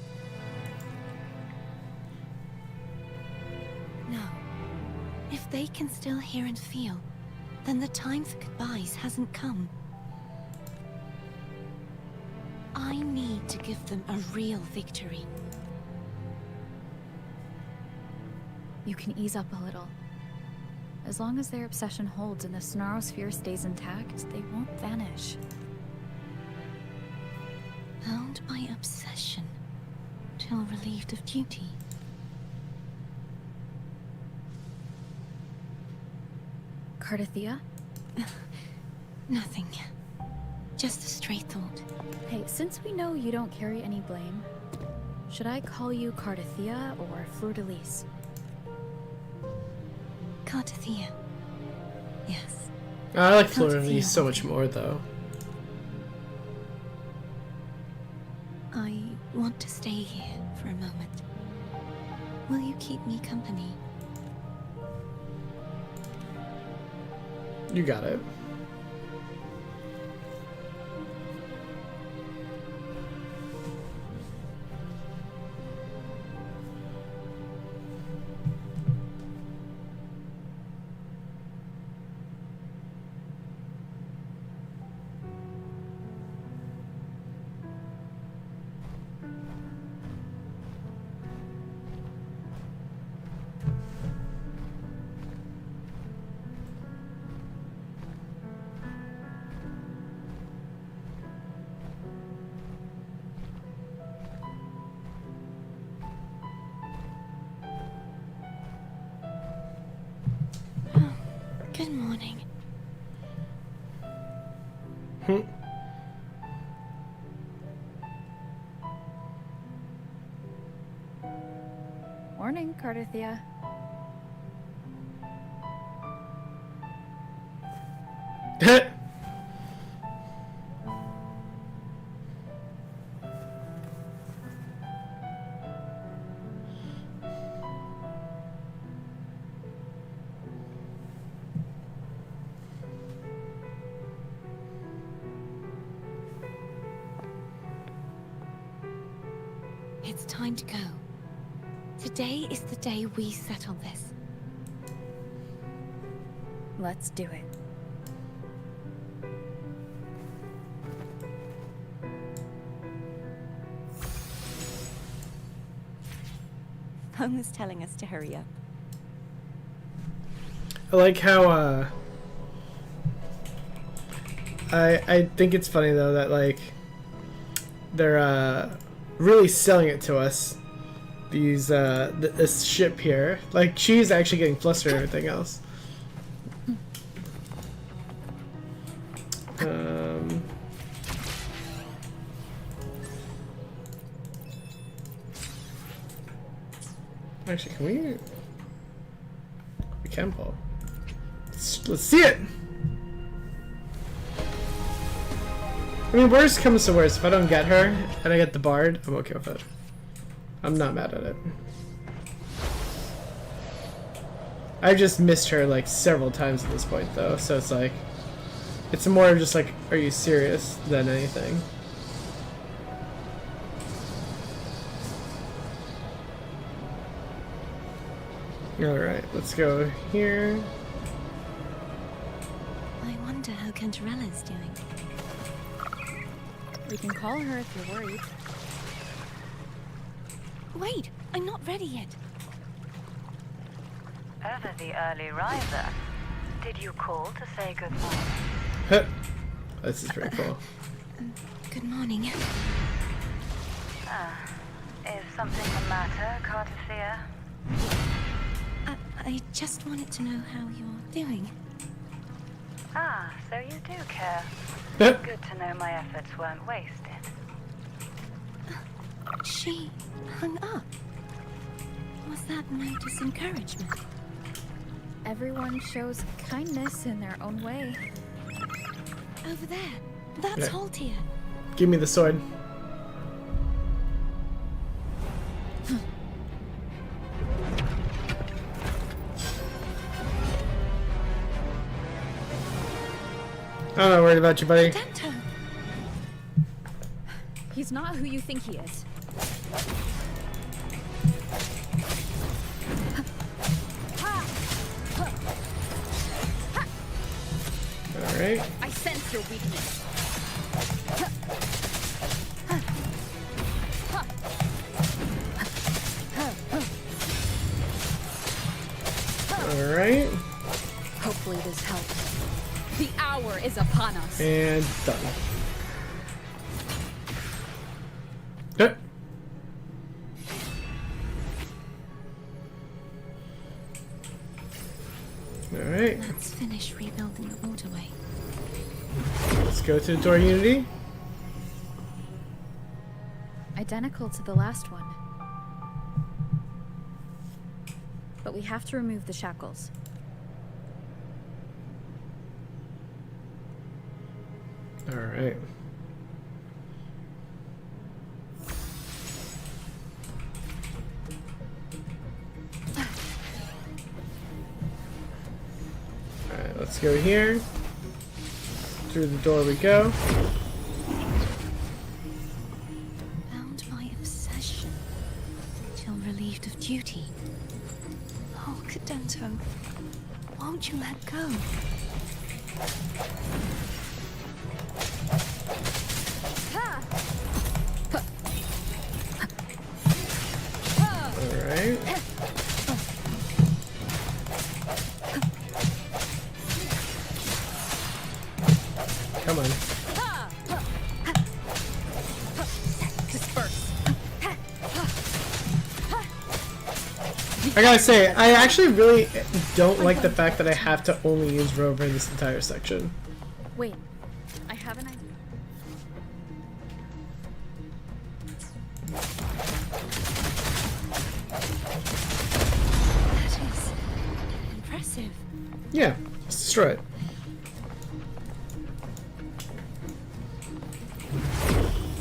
No. If they can still hear and feel, then the time for goodbyes hasn't come. I need to give them a real victory. You can ease up a little. As long as their obsession holds and the Sonaro sphere stays intact, they won't vanish. Bound by obsession, till relieved of duty. Cardathia? Nothing. Just a stray thought. Hey, since we know you don't carry any blame, should I call you Cardathia or Fleur-de-Lis? Cardathia. Yes. I like Fleur-de-Lis so much more, though. I want to stay here for a moment. Will you keep me company? You got it. Good morning. Morning, Cardathia. It's time to go. Today is the day we settle this. Let's do it. Phone was telling us to hurry up. I like how, I think it's funny, though, that, like, they're, really selling it to us these this ship here. Like she's actually getting flustered and everything else. Actually, can we? We can pull. Let's see it. I mean, worst comes to worst. If I don't get her and I get the bard, I'm okay with it. I'm not mad at it. I just missed her like several times at this point, though, so it's like, it's more of just like, are you serious than anything. Alright, let's go here. I wonder how Cantarella's doing. We can call her if you're worried. Wait, I'm not ready yet. Ever the early riser. Did you call to say good morning? This is pretty cool. Good morning. Is something the matter, Cartafia? I just wanted to know how you're doing. Ah, so you do care. Yep. Good to know my efforts weren't wasted. She hung up. Was that meant as encouragement? Everyone shows kindness in their own way. Over there. That's Yeah. Haltia. Give me the sword. I'm not worried about you, buddy. Dento. He's not who you think he is. Alright. I sense your weakness. Alright. Hopefully this helps. The hour is upon us. And done. Yep. Alright. Let's finish rebuilding the waterway. Let's go to the door Unity. Identical to the last one. But we have to remove the shackles. Alright. Alright, let's go here. Through the door we go. Bound by obsession. Till relieved of duty. Oh, Cadento. Won't you let go? Alright. Come on. Disperse. I gotta say, I actually really don't like the fact that I have to only use Rover in this entire section. Wait, I have an idea. That is impressive. Yeah, let's destroy it.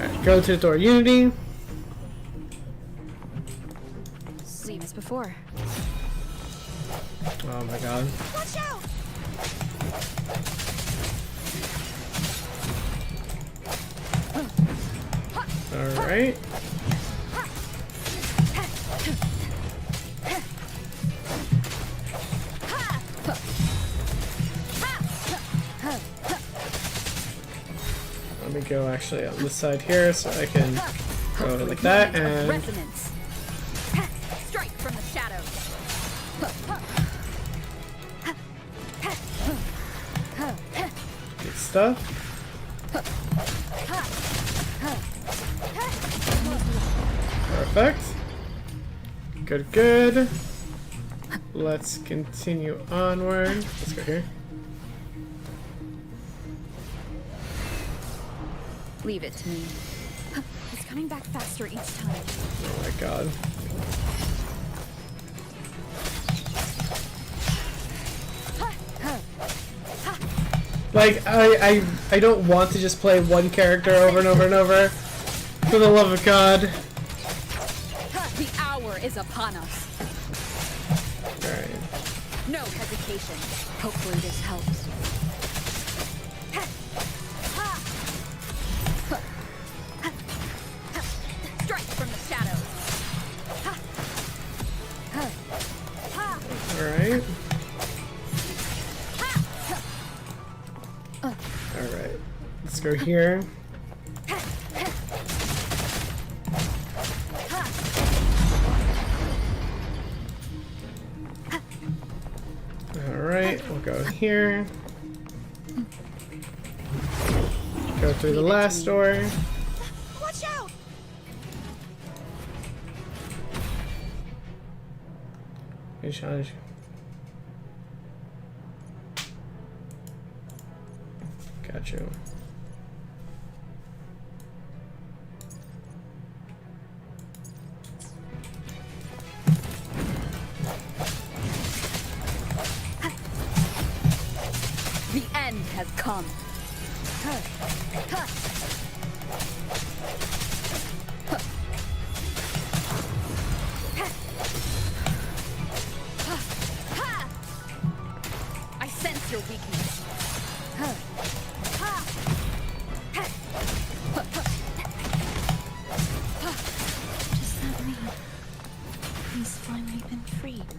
Alright, go to the door Unity. Same as before. Oh my god. Watch out! Alright. Let me go actually on this side here so I can go like that and Resonance. Strike from the shadows. good stuff. Perfect. good, good. Let's continue onward. Let's go here. Leave it to me. It's coming back faster each time. Oh my god. Like, I don't want to just play one character over and over and over. For the love of God. The hour is upon us. Alright. No hesitation. Hopefully this helps. Strike from the shadows. Alright. Alright. Let's go here. Alright, we'll go here. Go through the last door. Watch out! Hey, Sean. Got you. The end has come. I sense your weakness. Does that mean he's finally been freed?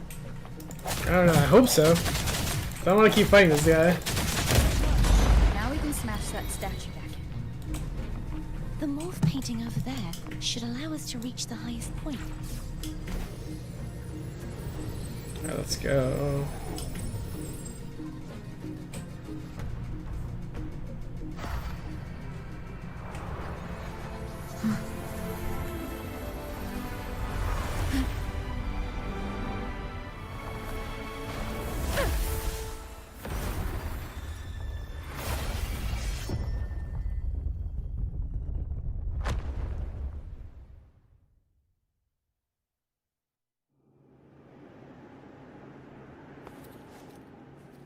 I don't know, I hope so. I don't want to keep fighting this guy. Now we can smash that statue back in. The morph painting over there should allow us to reach the highest point. Alright, let's go.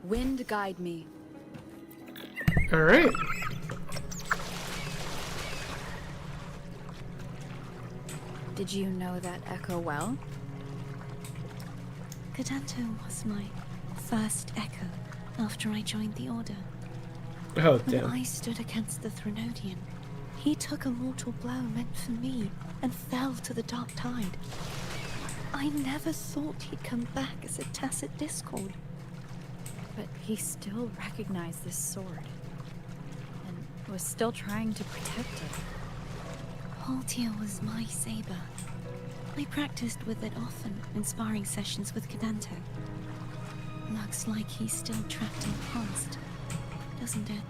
Wind guide me. Alright. Did you know that echo well? Cadanto was my first echo after I joined the Order. Oh, When damn. I stood against the Threnodian, he took a mortal blow meant for me and fell to the dark tide. I never thought he'd come back as a tacit discord. But he still recognized this sword. And was still trying to protect it. Haltia was my saber. I practiced with it often in sparring sessions with Cadanto. Looks like he's still trapped in the past, doesn't it?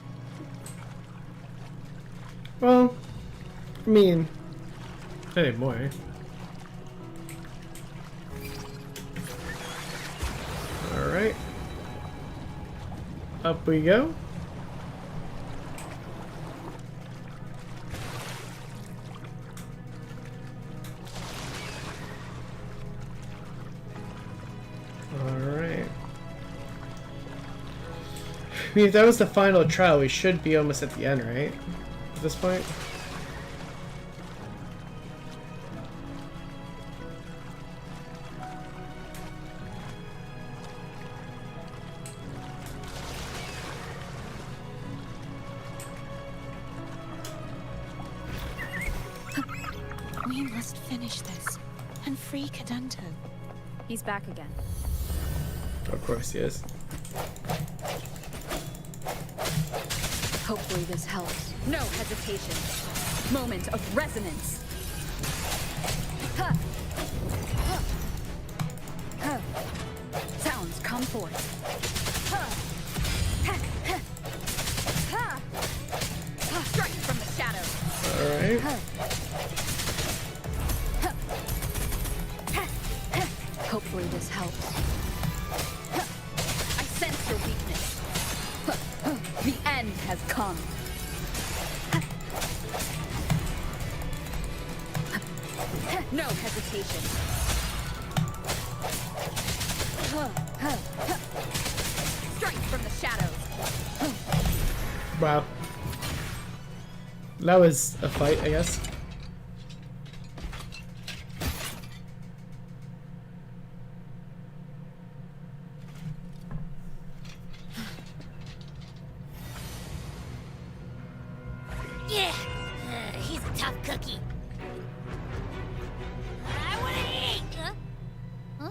Well, I mean, not anymore. Alright. Up we go. Alright. I mean, if that was the final trial, we should be almost at the end, right? At this point? We must finish this and free Cadanto. He's back again. Of course he is. Hopefully this helps. No hesitation. Moment of resonance. Ha! Ha! Ha! Sounds come forth. Ha! Ha! Ha! Ha! Ha! Strike from the shadows. Alright. Ha! Ha! Ha! Ha! Come. No hesitation. Strike from the shadows. Wow. That was a fight, I guess. Yeah, he's a tough cookie. I wanna eat. Huh?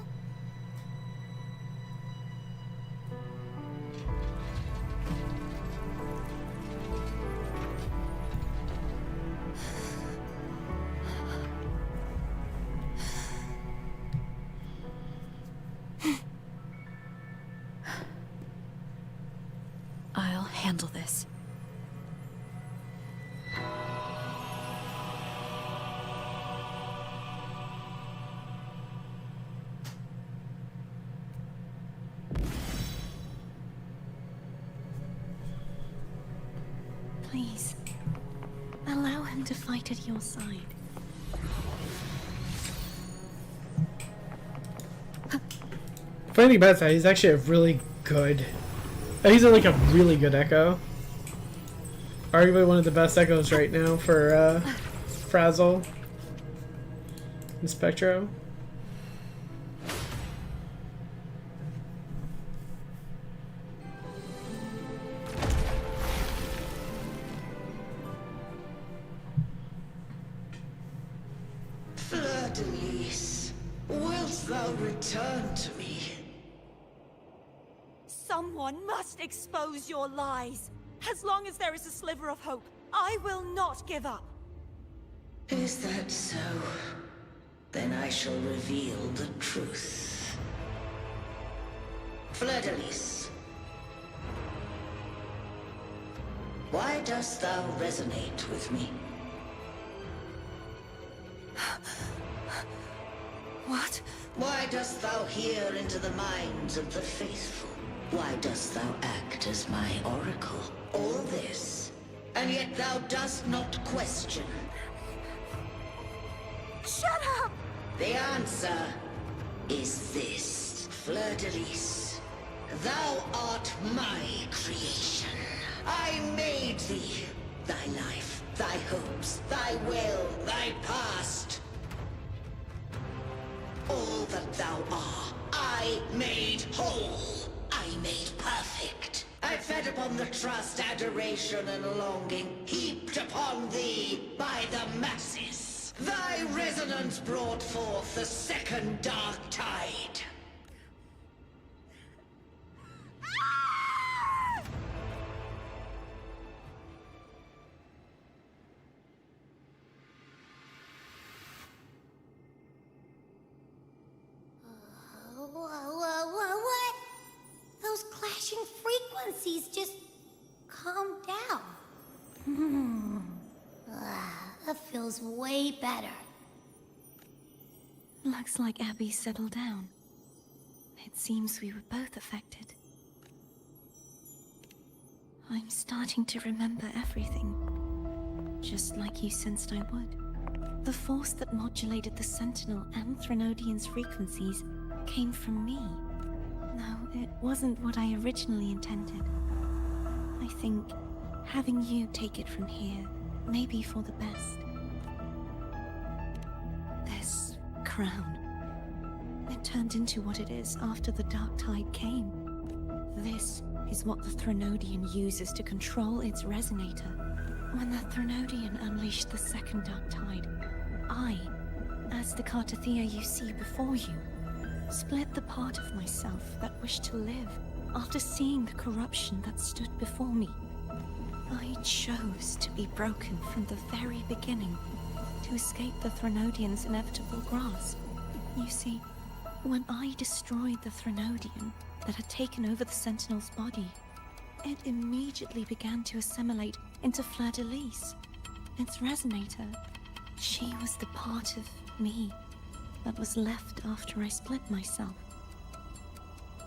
I'll handle this. Please, allow him to fight at your side. Funny thing about that, he's actually a really good. He's like a really good Echo. Arguably one of the best Echoes right now for Frazzle and Spectro. Fleur-de-lis, wilt thou return to me? Someone must expose your lies. As long as there is a sliver of hope, I will not give up. Is that so? Then I shall reveal the truth. Fleur-de-lis, why dost thou resonate with me? What? Why dost thou hear into the minds of the faithful? Why dost thou act as my oracle? All this, and yet thou dost not question. Shut up! The answer is this, Fleur-de-lis. Thou art my creation. I made thee. Thy life, thy hopes, thy will, thy past. All that thou art, I made whole. I made perfect. I fed upon the trust, adoration, and longing heaped upon thee by the masses. Thy resonance brought forth the second dark tide. What? Those clashing frequencies just calm down. That feels way better. Looks like Abby settled down. It seems we were both affected. I'm starting to remember everything. Just like you sensed I would. The force that modulated the Sentinel and Threnodian's frequencies came from me. No, it wasn't what I originally intended. I think having you take it from here may be for the best. This crown, it turned into what it is after the Dark Tide came. This is what the Threnodian uses to control its resonator. When the Threnodian unleashed the second Dark Tide, I, as the Cartathea you see before you, split the part of myself that wished to live after seeing the corruption that stood before me. I chose to be broken from the very beginning to escape the Threnodian's inevitable grasp. You see, when I destroyed the Threnodian that had taken over the Sentinel's body, it immediately began to assimilate into Fleur-de-lis, its resonator. She was the part of me that was left after I split myself.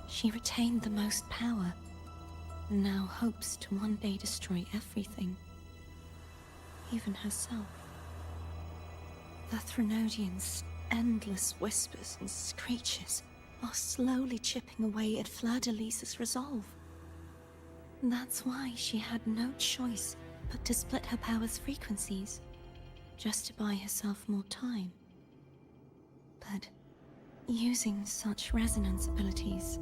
She retained the most power, and now hopes to one day destroy everything, even herself. The Threnodian's endless whispers and screeches are slowly chipping away at Fleur-de-Lis's resolve. That's why she had no choice but to split her power's frequencies, just to buy herself more time. But using such resonance abilities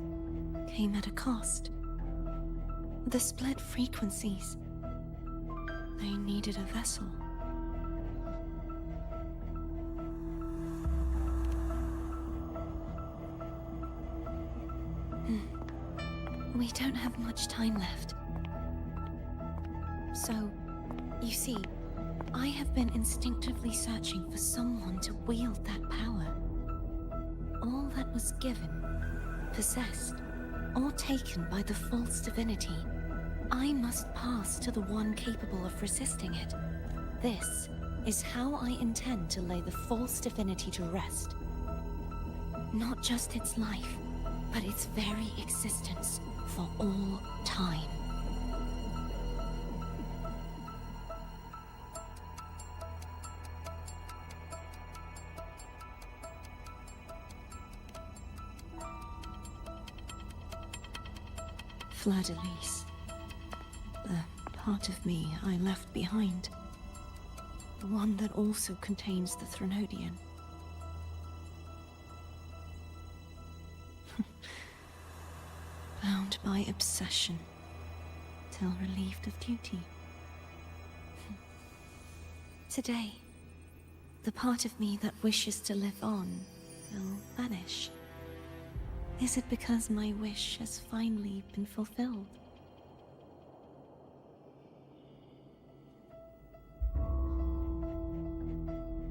came at a cost. The split frequencies. They needed a vessel. We don't have much time left. So, you see, I have been instinctively searching for someone to wield that power. All that was given, possessed, or taken by the false divinity, I must pass to the one capable of resisting it. This is how I intend to lay the false divinity to rest. Not just its life, but its very existence for all time. Fleur-de-Lis. The part of me I left behind. The one that also contains the Threnodian. Bound by obsession, till relieved of duty. Today, the part of me that wishes to live on will vanish. Is it because my wish has finally been fulfilled?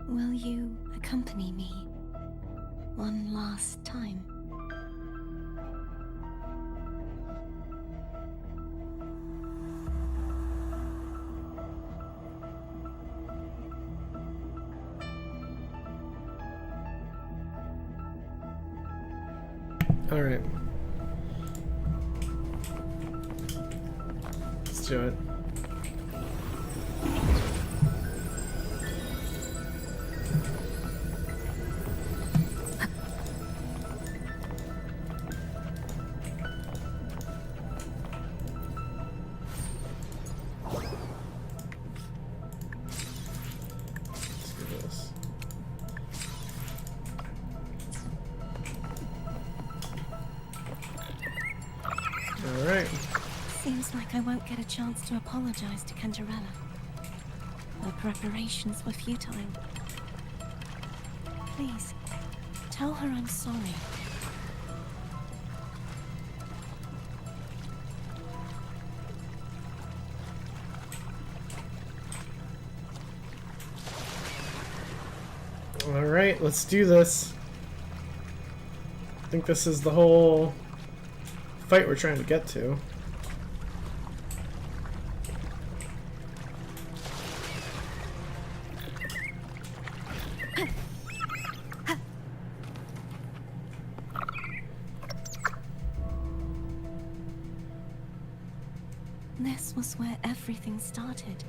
Will you accompany me one last time? All right. Let's do it. Let's do this. All right. Seems like I won't get a chance to apologize to Cantarella. The preparations were futile. Please, tell her I'm sorry. All right, let's do this. I think this is the whole fight we're trying to get to. This was where everything started.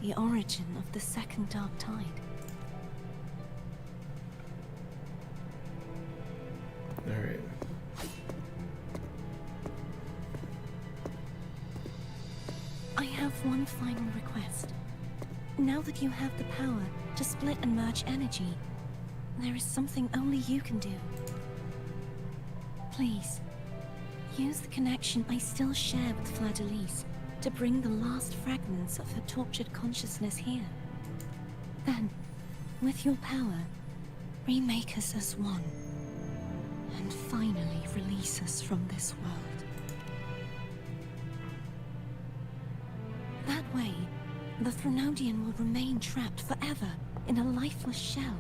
The origin of the second dark tide. All right. I have one final request. Now that you have the power to split and merge energy, there is something only you can do. Please, use the connection I still share with Fleur-de-Lis to bring the last fragments of her tortured consciousness here. Then, with your power, remake us as one, and finally release us from this world. That way, the Threnodian will remain trapped forever in a lifeless shell,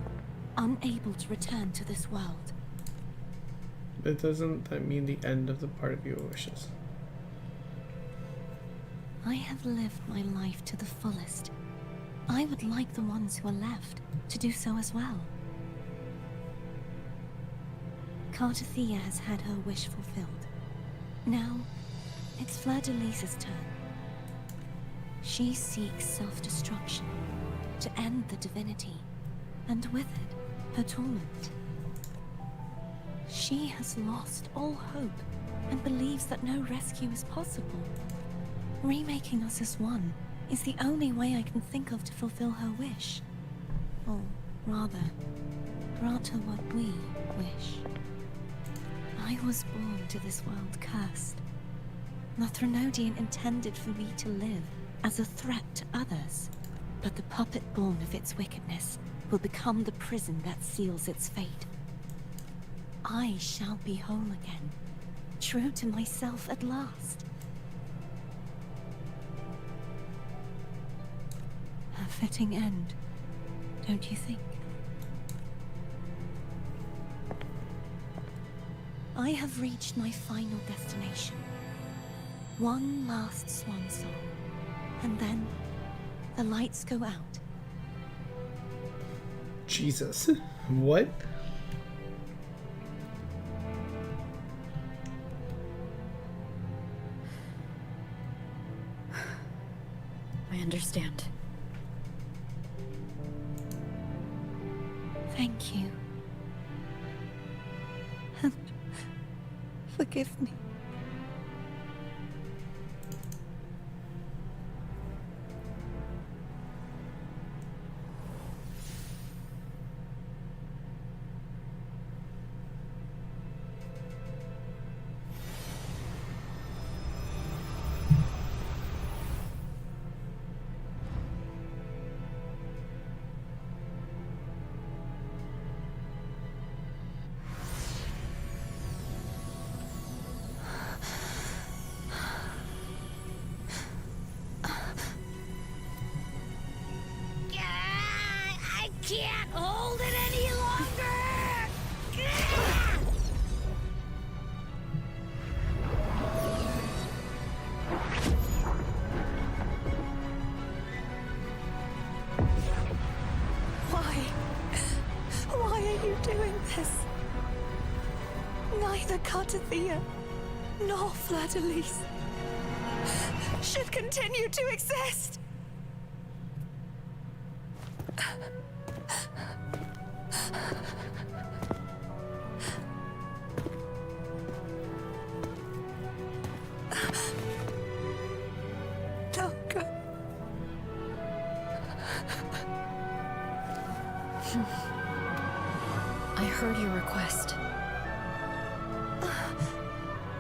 unable to return to this world. But doesn't that mean the end of the part of your wishes? I have lived my life to the fullest. I would like the ones who are left to do so as well. Cartathea has had her wish fulfilled. Now, It's Fleur-de-Lis's turn. She seeks self-destruction to end the divinity, and with it, her torment. She has lost all hope and believes that no rescue is possible. Remaking us as one is the only way I can think of to fulfill her wish. Or rather, grant her what we wish. I was born to this world cursed. The Threnodian intended for me to live as a threat to others. But the puppet born of its wickedness will become the prison that seals its fate. I shall be whole again, true to myself at last. A fitting end, don't you think? I have reached my final destination. One last swan song, and then the lights go out. Jesus. What? I understand. Thank you. And forgive me. I can't hold it any longer! Why are you doing this? Neither Cartathea nor Fleur-de-Lis should continue to exist. Don't go. I heard your request.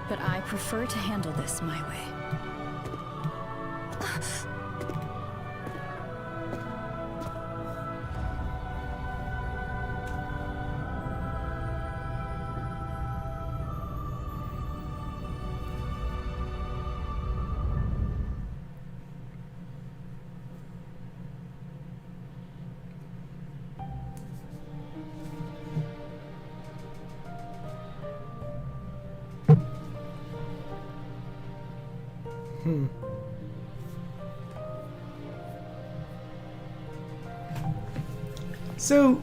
But I prefer to handle this my way. So,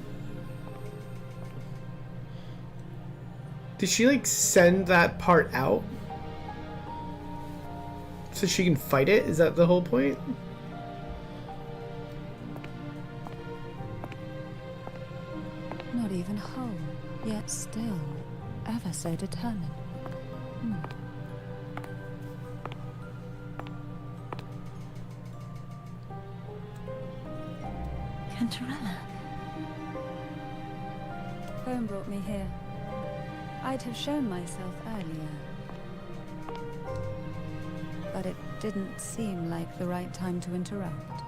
did she like send that part out so she can fight it? Is that the whole point? Not even whole, yet still ever so determined. Cantarella. Home brought me here. I'd have shown myself earlier. But it didn't seem like the right time to interact.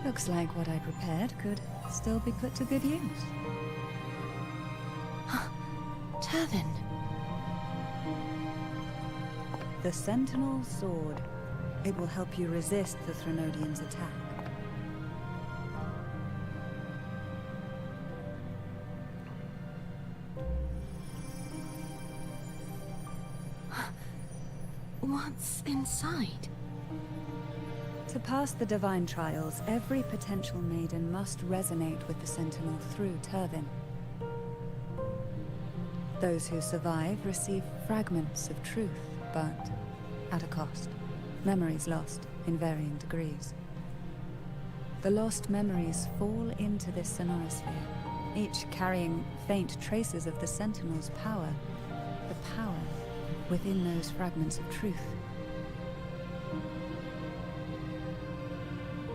Looks like what I prepared could still be put to good use. Turvin. The Sentinel Sword. It will help you resist the Threnodian's attack. What's inside? To pass the divine trials, every potential maiden must resonate with the Sentinel through Turvin. Those who survive receive fragments of truth, but at a cost. Memories lost in varying degrees. The lost memories fall into this sonorosphere, each carrying faint traces of the Sentinel's power, the power within those fragments of truth.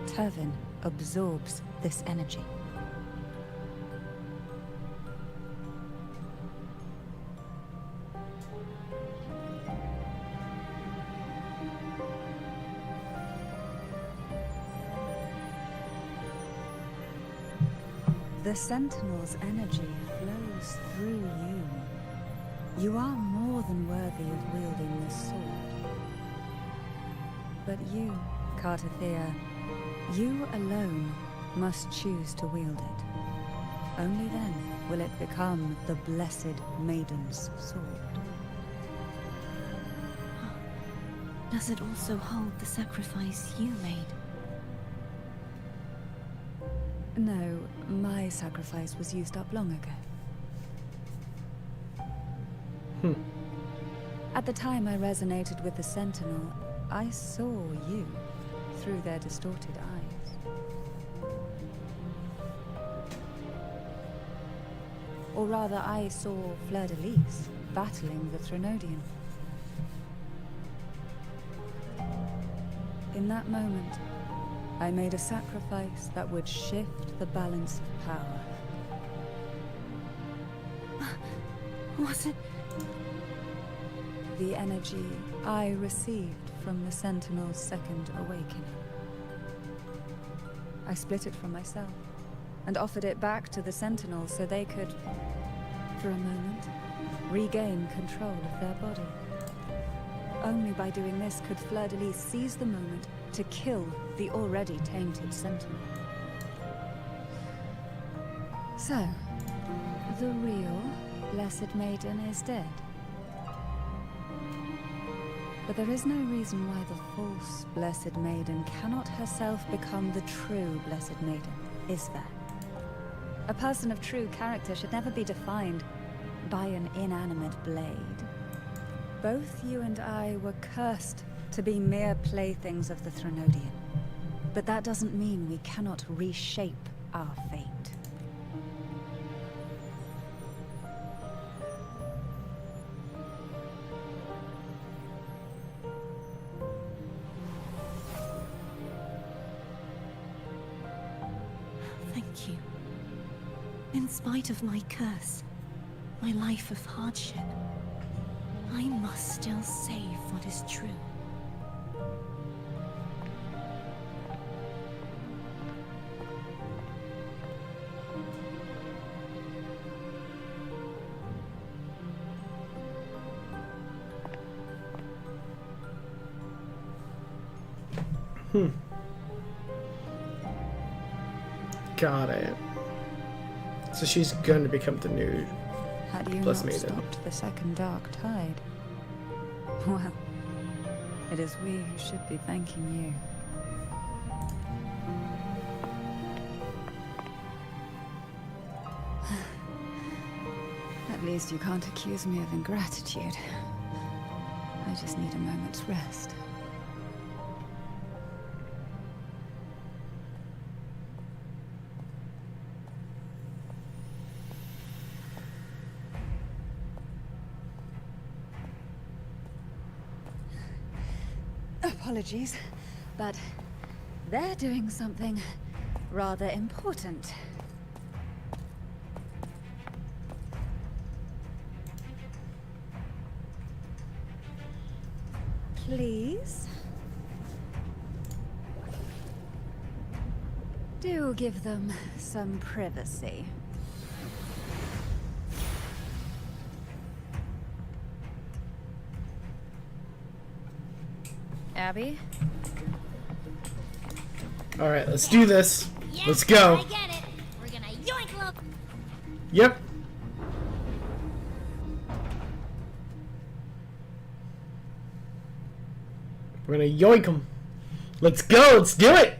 Turvin absorbs this energy. The Sentinel's energy flows through you. You are more than worthy of wielding this sword. But you, Cartathea, you alone must choose to wield it. Only then will it become the Blessed Maiden's sword. Does it also hold the sacrifice you made? No, my sacrifice was used up long ago. At the time I resonated with the Sentinel, I saw you through their distorted eyes. Or rather, I saw Fleur-de-Lis battling the Threnodian. In that moment, I made a sacrifice that would shift the balance of power. Was it? The energy I received from the Sentinel's second awakening. I split it from myself and offered it back to the Sentinels so they could, for a moment, regain control of their body. Only by doing this could Fleur-de-Lis seize the moment to kill the already tainted Sentinel. So, the real Blessed Maiden is dead. But there is no reason why the false Blessed Maiden cannot herself become the true Blessed Maiden, is there? A person of true character should never be defined by an inanimate blade. Both you and I were cursed to be mere playthings of the Threnodian. But that doesn't mean we cannot reshape our fate. Thank you. In spite of my curse, my life of hardship, I must still save what is true. Got it. So she's going to become the new Had you Blessed not Maiden. stopped the second dark tide? Well, it is we who should be thanking you. At least you can't accuse me of ingratitude. I just need a moment's rest. Apologies, but they're doing something rather important. Please? Do give them some privacy. Abby? All right, let's do this. Yes, Let's go. I get it. We're gonna yoink look. Yep. We're gonna yoink them. Let's go. Let's do it.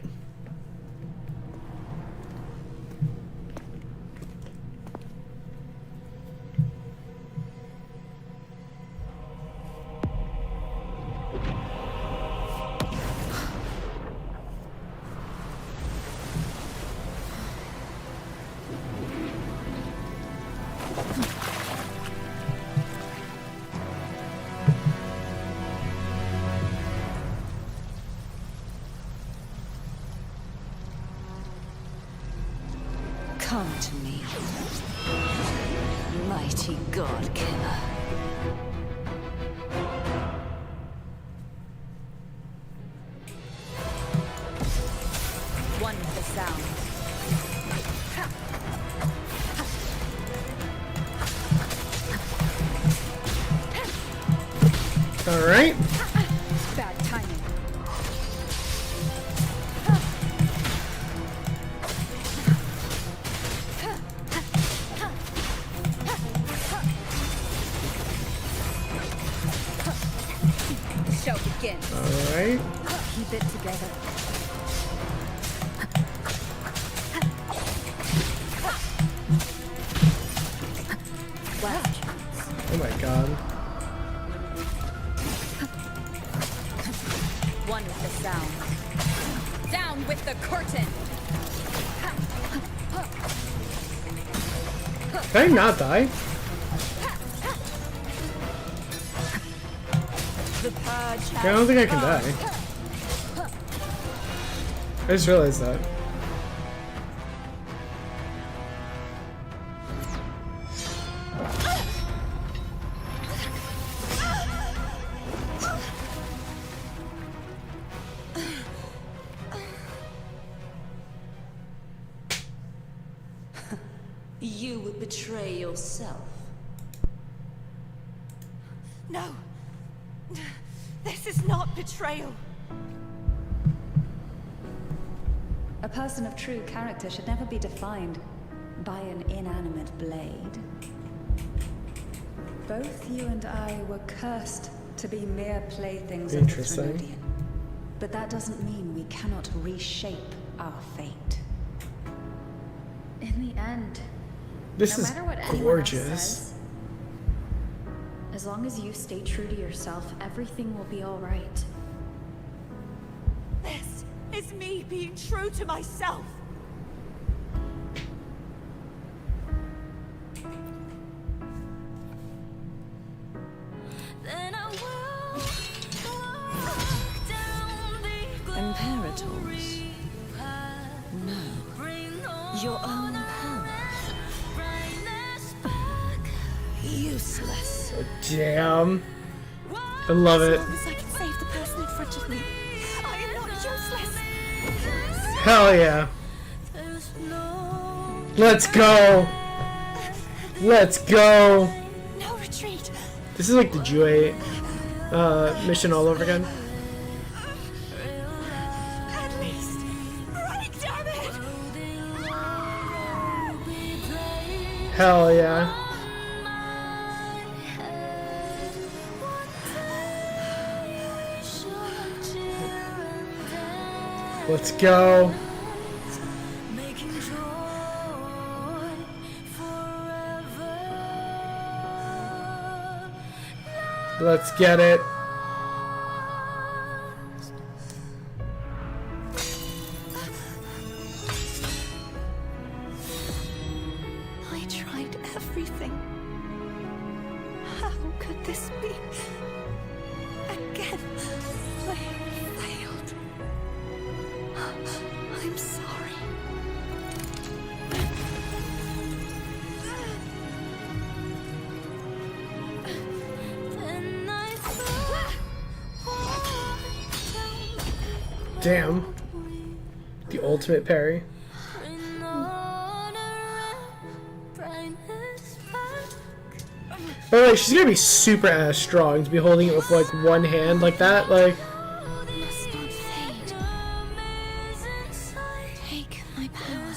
Come to me, mighty god killer. One with the sound. All right. Bad timing. The show begins. All right. Keep it together. Last chance. Oh my god. One with the sound. Down with the curtain. Can I not die? The purge I don't think I can die. I just realized that. You would betray yourself. No. This is not betrayal. A person of true character should never be defined by an inanimate blade. Both you and I were cursed to be mere playthings of the Interesting. Threnodian. But that doesn't mean we cannot reshape our fate. In the end, This no is matter what anyone else gorgeous. says, as long as you stay true to yourself, everything will be all right. This is me being true to myself. Then I will walk down the Imperators. No. Your own power. Useless. Damn. I love it. As long as I can save the person in front of me, I am not useless. Hell yeah. Let's go. Let's go. No retreat. This is like the Jue mission all over again. At least, right, damn it! Hell yeah. Let's go. Let's get it. I tried everything. How could this be? Again, I failed. I'm sorry. Damn. The ultimate parry. By the way, she's gonna be super ass strong to be holding it with like one hand like that. Like, Must not fade. Take my power,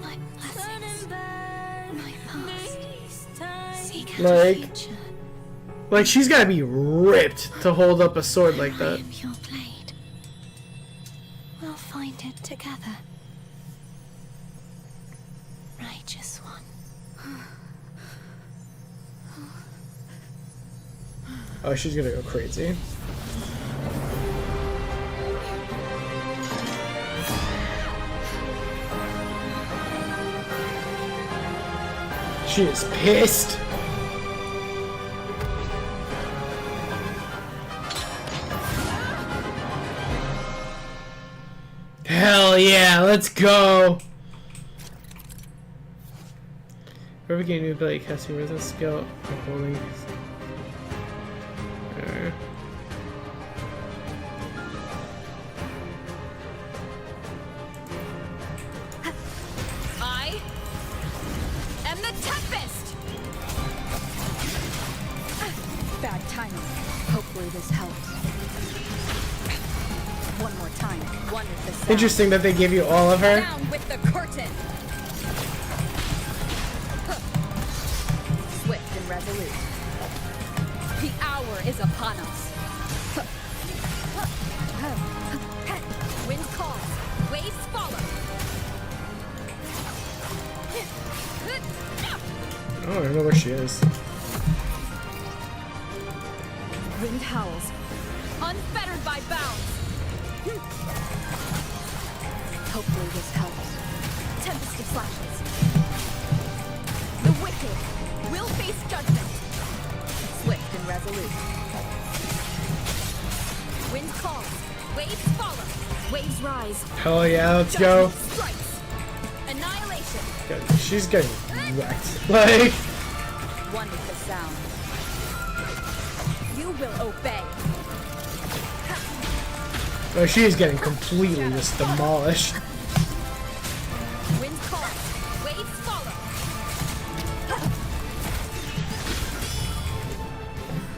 my blessings, my past. Seek out Like- a future. like she's gotta be ripped to hold up a sword like I that. am your blade. We'll find it together. Righteous one. Oh, she's gonna go crazy. She is pissed. Hell yeah, let's go. Whoever gained new ability casting resistance skill of holding. I am the Tempest! Bad timing. Hopefully this helps. One more time. One with the sound. Interesting that they give you all of her. Down with the curtain! Swift and resolute. The hour is upon us. Wind calls. Waves follow. Oh, I don't know where she is. Wind howls. Unfettered by bounds. Hopefully this helps. Tempest of flashes. The wicked will face judgment. Swift and resolute. Wind calls. Waves follow. Waves rise. Hell yeah, let's go. Judgment strikes. Annihilation. God, she's getting wrecked. Like, One with the sound. You will obey. oh, she's getting completely just demolished. Wind calls. Waves follow.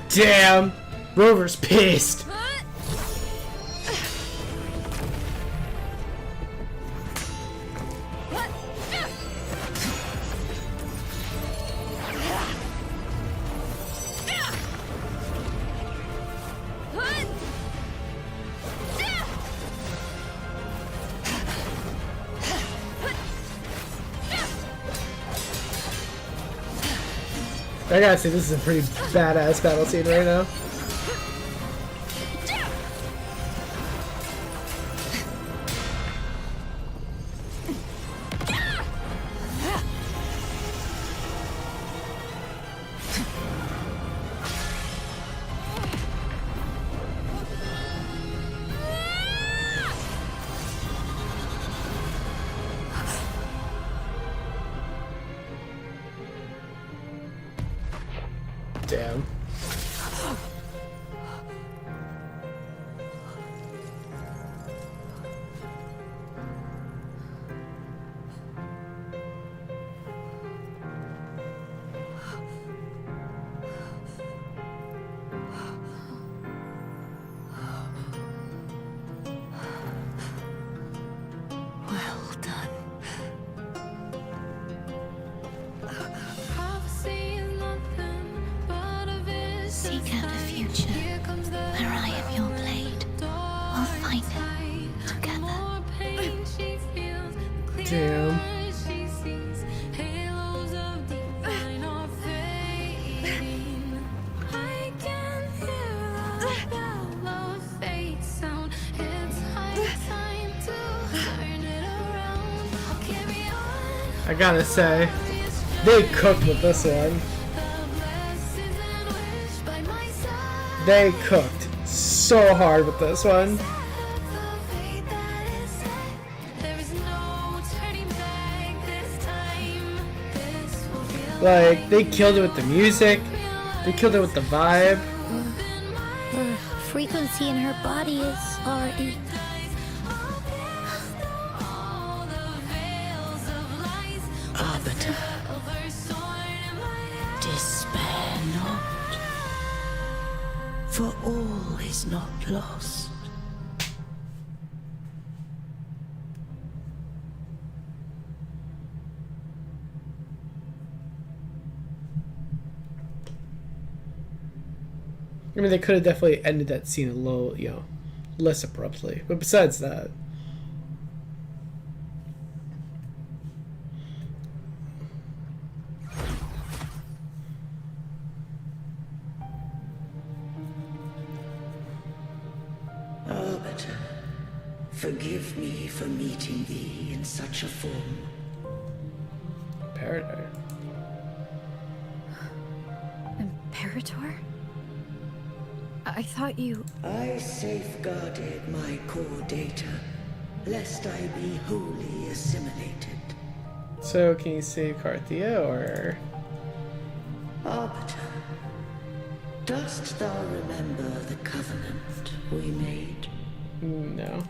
Damn, Rover's pissed. I gotta say, this is a pretty badass battle scene right now. Damn. Well done. Seek out a future where I am your blade. We'll find it together. Damn. I gotta say, they cooked with this one. They cooked so hard with this one. Like, they killed it with the music. They killed it with the vibe. Her frequency in her body is already... Arbiter, despair not, for all is not lost. I mean, they could have definitely ended that scene a little, you know, less abruptly. But besides that, Arbiter, forgive me for meeting thee in such a form. Imperator. Imperator? I thought you... I safeguarded my core data, lest I be wholly assimilated. So, can you save Carthia, or...? Arbiter, dost thou remember the covenant we made? No.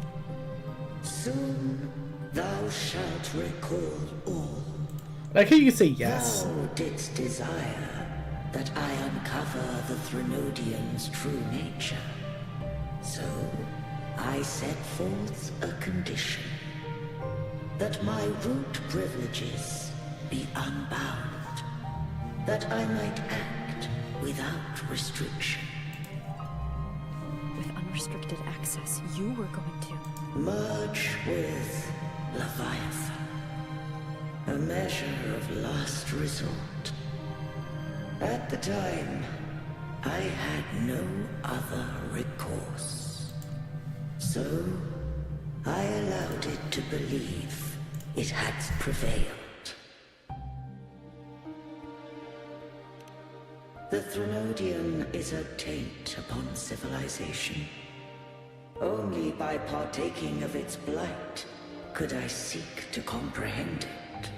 Soon thou shalt recall all. Like how you can say yes. Thou didst desire that I uncover the Threnodian's true nature. So, I set forth a condition. That my root privileges be unbound. That I might act without restriction. With unrestricted access, you were going to... Merge with Leviathan. A measure of last resort. At the time, I had no other recourse. So, I allowed it to believe it had prevailed. The Threnodian is a taint upon civilization. Only by partaking of its blight could I seek to comprehend it.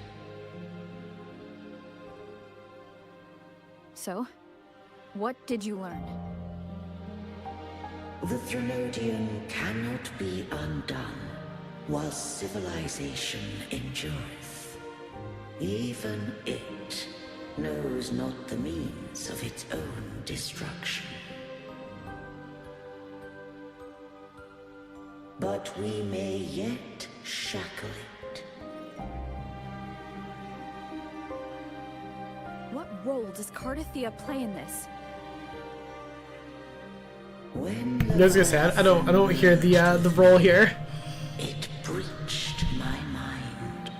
So, what did you learn? The Threnodian cannot be undone while civilization endureth. Even it knows not the means of its own destruction. But we may yet shackle it. What role does Cardathia play in this? When You guys get sad? I don't hear the roll here. it breached my mind.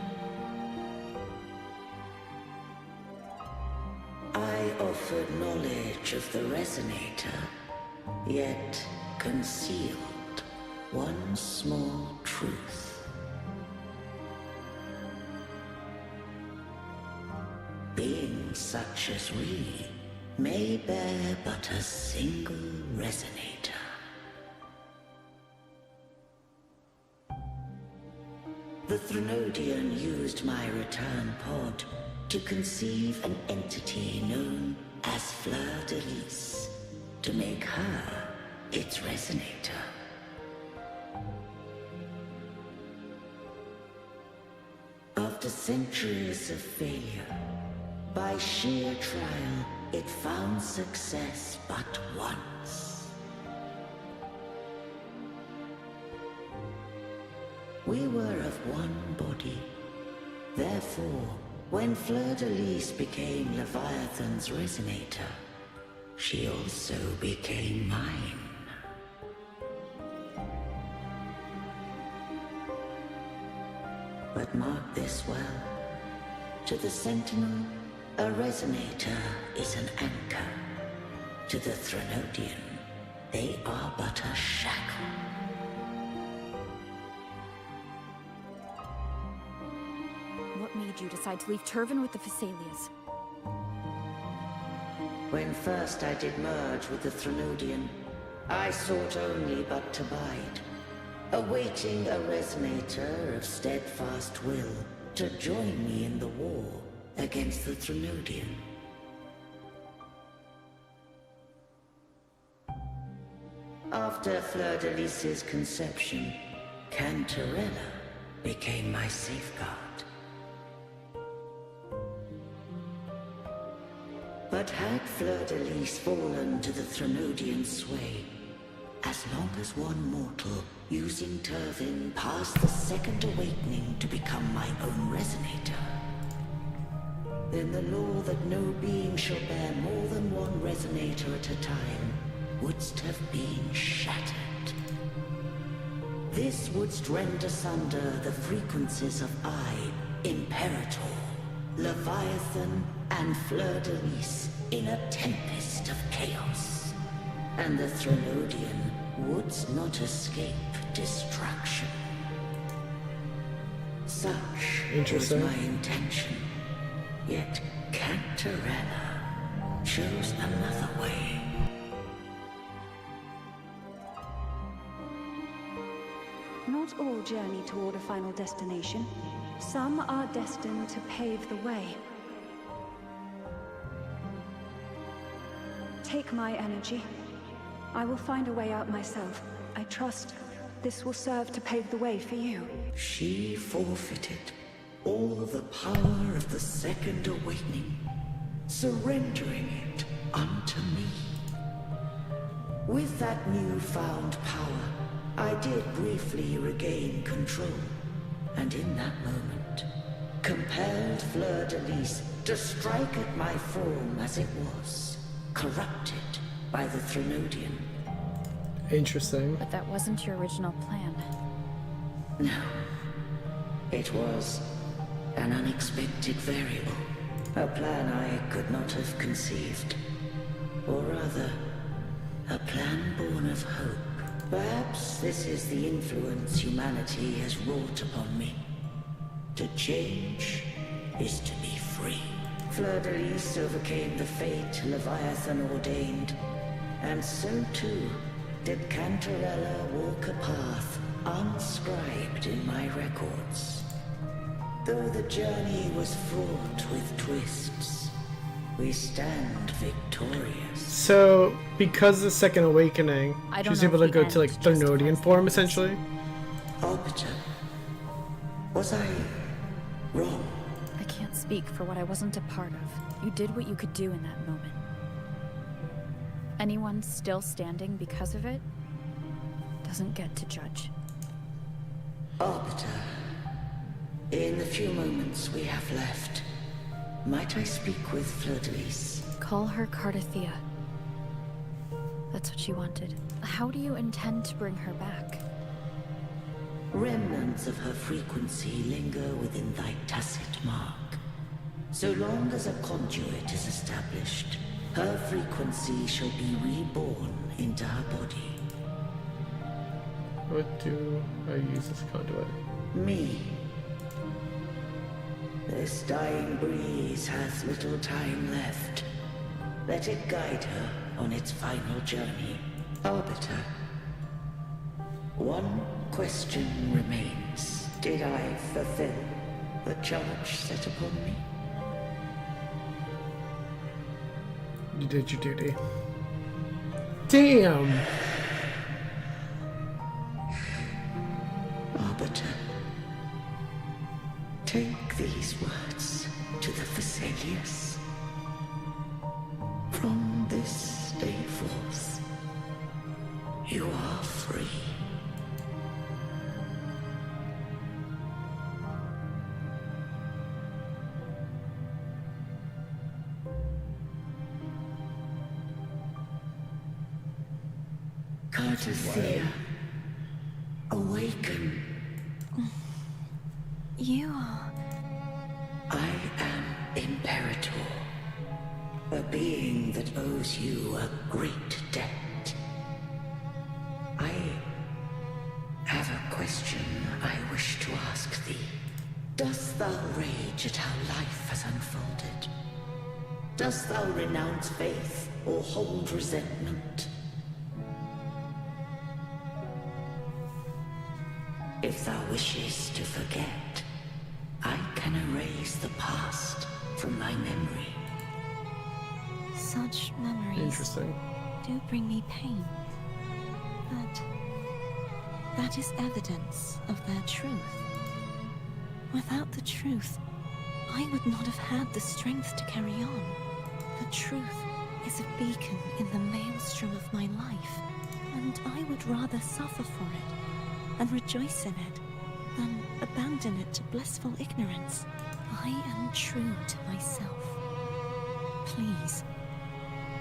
I offered knowledge of the resonator, yet concealed one small truth. Beings such as we may bear but a single resonator. The Threnodian used my return pod to conceive an entity known as Fleur-de-Lis, to make her its resonator. After centuries of failure, by sheer trial, it found success but once. We were of one body. Therefore, when Fleur-de-Lis became Leviathan's resonator, she also became mine. But mark this well. To the Sentinel, a resonator is an anchor. To the Threnodian, they are but a shackle. What made you decide to leave Turvan with the Phassalias? When first I did merge with the Threnodian, I sought only but to bide, awaiting a resonator of steadfast will to join me in the war against the Threnodian. After Fleur-de-Lis's conception, Cantarella became my safeguard. But had Fleur-de-Lis fallen to the Threnodian sway, as long as one mortal using Turvin passed the second awakening to become my own resonator, then the law that no being shall bear more than one resonator at a time wouldst have been shattered. This wouldst rend asunder the frequencies of I, Imperator, Leviathan, and Fleur-de-Lis in a tempest of chaos. And the Threnodian wouldst not escape destruction. Such was Interesting. my intention. Yet Cantarella chose another way. Not all journey toward a final destination. Some are destined to pave the way. Take my energy. I will find a way out myself. I trust this will serve to pave the way for you. She forfeited all the power of the Second Awakening, surrendering it unto me. With that newfound power, I did briefly regain control, and in that moment, compelled Fleur-de-Lis to strike at my form as it was, corrupted by the Threnodian. Interesting. But that wasn't your original plan. No. It was an unexpected variable. A plan I could not have conceived. Or rather, a plan born of hope. Perhaps this is the influence humanity has wrought upon me. To change is to be free. Fleur-de-Lis overcame the fate Leviathan ordained, and so too did Cantarella walk a path unscribed in my records. Though the journey was fraught with twists, we stand victorious. So, because of the Second Awakening, I she don't was know able if to the go to like end justifies Threnodian the form, means. essentially. Arbiter, was I wrong? I can't speak for what I wasn't a part of. You did what you could do in that moment. Anyone still standing because of it doesn't get to judge. Arbiter, in the few moments we have left, might I speak with Fleur-de-Lis? Call her Cardathea. That's what she wanted. How do you intend to bring her back? Remnants of her frequency linger within thy tacit mark. So long as a conduit is established, her frequency shall be reborn into her body. What do I use as conduit? Me. This dying breeze hath little time left. Let it guide her on its final journey. Arbiter, one question remains. Did I fulfill the charge set upon me? You did your duty. Damn! Arbiter, take these words to the Vesalius. From this day forth, you are free. Cardathea, awaken. You are... I am Imperator, a being that owes you a great debt. I have a question I wish to ask thee. Dost thou rage at how life has unfolded? Dost thou renounce faith or hold resentment? If thou wishes to forget, I can erase the past from thy memory. Such memories Interesting. do bring me pain. But that is evidence of their truth. Without the truth, I would not have had the strength to carry on. The truth is a beacon in the maelstrom of my life, and I would rather suffer for it and rejoice in it than abandon it to blissful ignorance. I am true to myself. Please,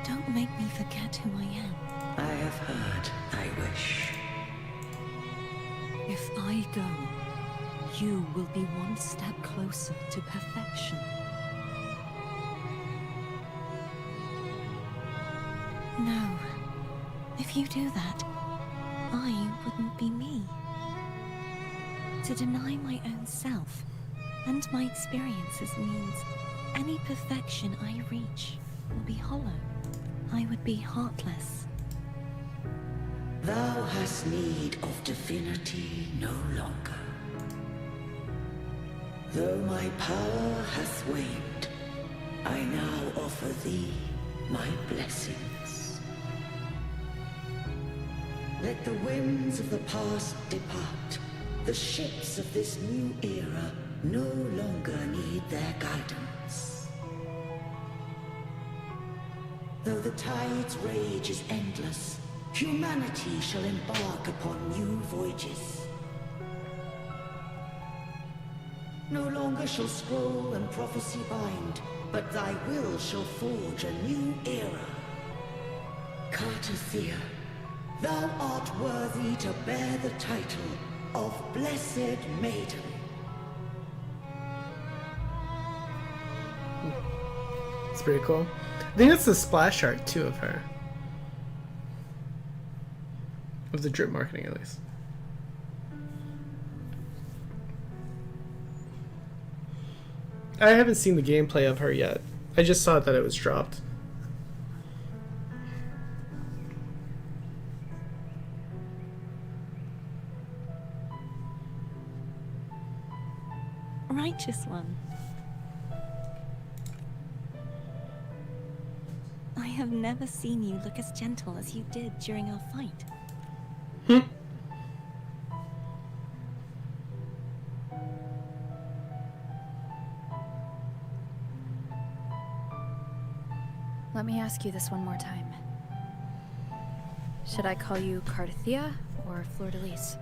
don't make me forget who I am. I have heard thy wish. If I go, you will be one step closer to perfection. No. If you do that, I wouldn't be me. To deny my own self and my experiences means any perfection I reach will be hollow. I would be heartless. Thou hast need of divinity no longer. Though my power hath waned, I now offer thee my blessings. Let the winds of the past depart. The ships of this new era no longer need their guidance. Though the tide's rage is endless, humanity shall embark upon new voyages. No longer shall scroll and prophecy bind, but thy will shall forge a new era. Cartothea, thou art worthy to bear the title of Blessed Maiden. It's pretty cool. I think that's the splash art too of her. Of the drip marketing at least. I haven't seen the gameplay of her yet. I just saw that it was dropped. Righteous one. I have never seen you look as gentle as you did during our fight. Let me ask you this one more time. Should I call you Cartothea or Fleur-de-Lis?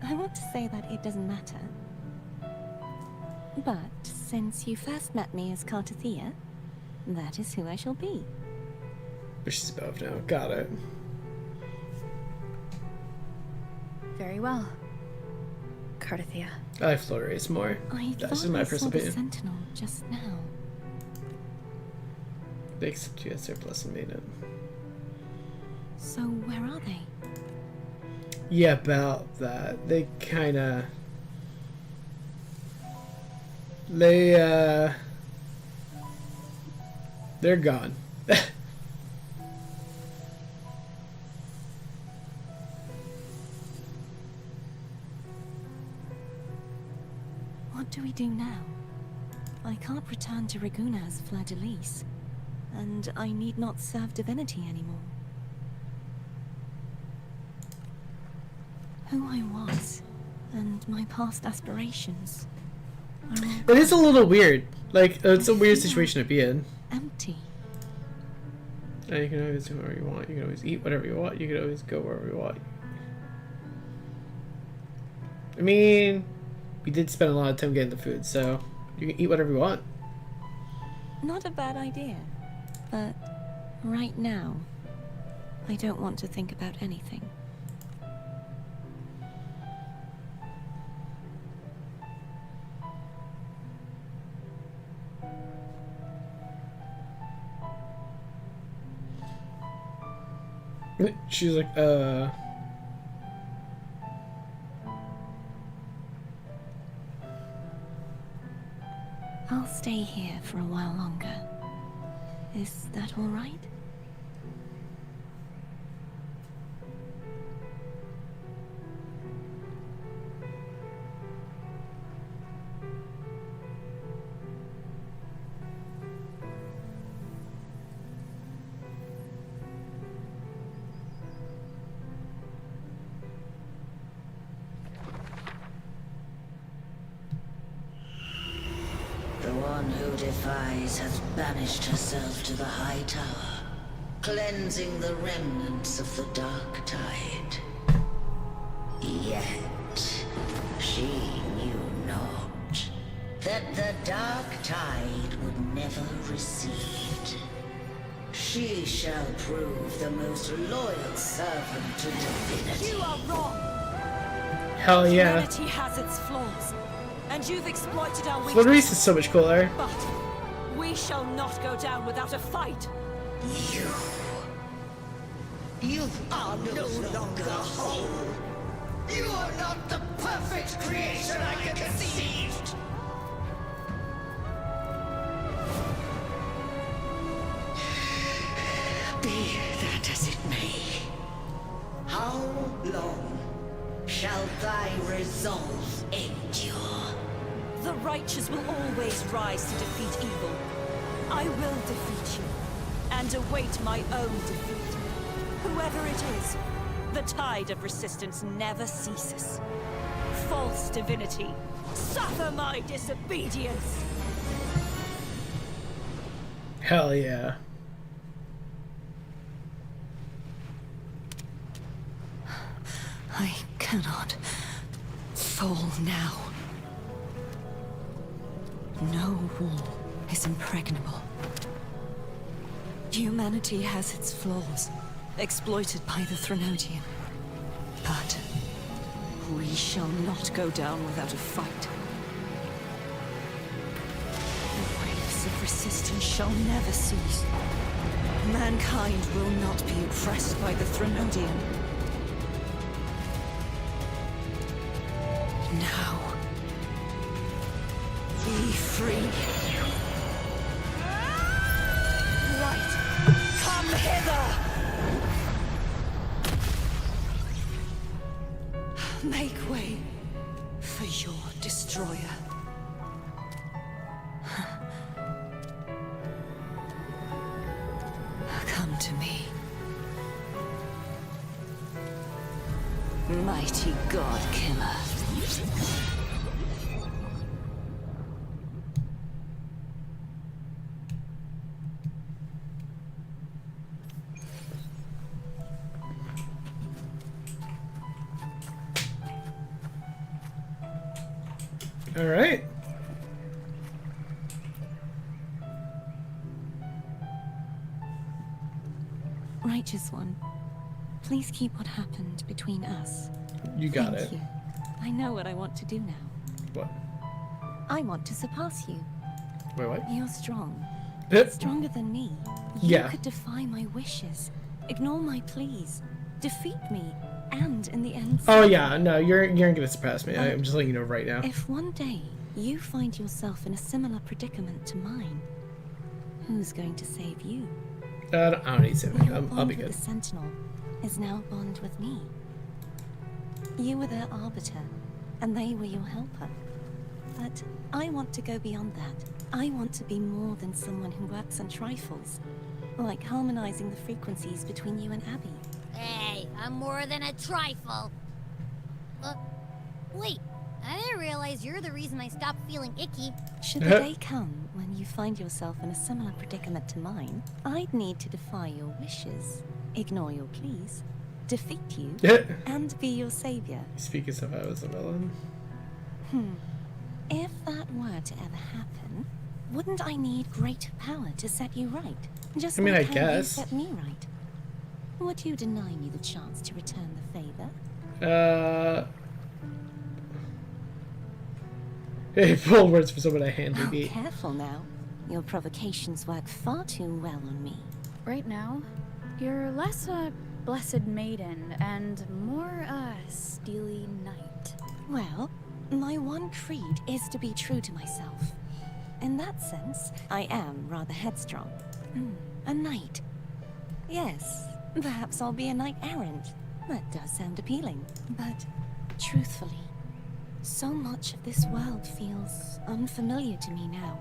I want to say that it doesn't matter. But since you first met me as Cartothea, that is who I shall be. She's above now. Got it. Very well. Cartothea. I like Fleur-de-Lis more. I That's just thought my I saw personal the opinion. Sentinel just now. They accept you as their blessed maiden. So where are they? Yeah, about that. They kinda... They're gone. What do we do now? I can't return to Reguna as Fleur-de-Lis, and I need not serve Divinity anymore. Who I was, and my past aspirations, are all It is a little weird. Like, it's a I weird feel situation to be in. empty. And you can always do whatever you want. You can always eat whatever you want. You can always go wherever you want. I mean, we did spend a lot of time getting the food, so you can eat whatever you want. Not a bad idea, but right now, I don't want to think about anything. She's like, I'll stay here for a while longer. Is that all right? The one who defies has banished herself to the high tower, cleansing the remnants of the dark tide. Yet, she knew not that the dark tide would never recede. She shall prove the most loyal servant to Divinity. You are wrong. hell yeah. Humanity has its flaws, and you've exploited our Fleur-de-Lis weakness. is so much cooler. But we shall not go down without a fight. You are no longer whole. You are not the perfect creation I conceived. Be that as it may, how long shall thy resolve endure? The righteous will always rise to defeat evil. I will defeat you, and await my own defeat. Whoever it is, the tide of resistance never ceases. False divinity, suffer my disobedience! Hell yeah. I cannot fall now. No wall is impregnable. Humanity has its flaws, exploited by the Threnodian. But we shall not go down without a fight. The waves of resistance shall never cease. Mankind will not be oppressed by the Threnodian. Now, be free. Light, come hither! Make way for your destroyer. Come to me. Mighty God Killer. All right. Righteous One, please keep what happened between us. You got Thank it. you. I know what I want to do now. What? I want to surpass you. Wait, what? You're strong. Eh, Stronger than me. You Yeah. could defy my wishes, ignore my pleas, defeat me, and in the end... Oh yeah, no, you're gonna surpass me. I'm just letting you know right now. If one day you find yourself in a similar predicament to mine, who's going to save you? I don't need saving. Your I'll bond be with good. the Sentinel is now bond with me. You were their arbiter, and they were your helper. But I want to go beyond that. I want to be more than someone who works on trifles, like harmonizing the frequencies between you and Abby. Hey, I'm more than a trifle. Wait, I didn't realize you're the reason I stopped feeling icky. Should the day come when you find yourself in a similar predicament to mine, I'd need to defy your wishes, ignore your pleas, defeat you, and be your savior. Speak as if I was a villain. If that were to ever happen, wouldn't I need greater power to set you right? Just I mean, like I how guess. you set me right. Would you deny me the chance to return the favor? Hey, bold words for someone I handily Oh, beat. careful now. Your provocations work far too well on me. Right now, you're less a blessed maiden and more a steely knight. Well, my one creed is to be true to myself. In that sense, I am rather headstrong. A knight. Yes, perhaps I'll be a knight errant. That does sound appealing. But, truthfully, so much of this world feels unfamiliar to me now.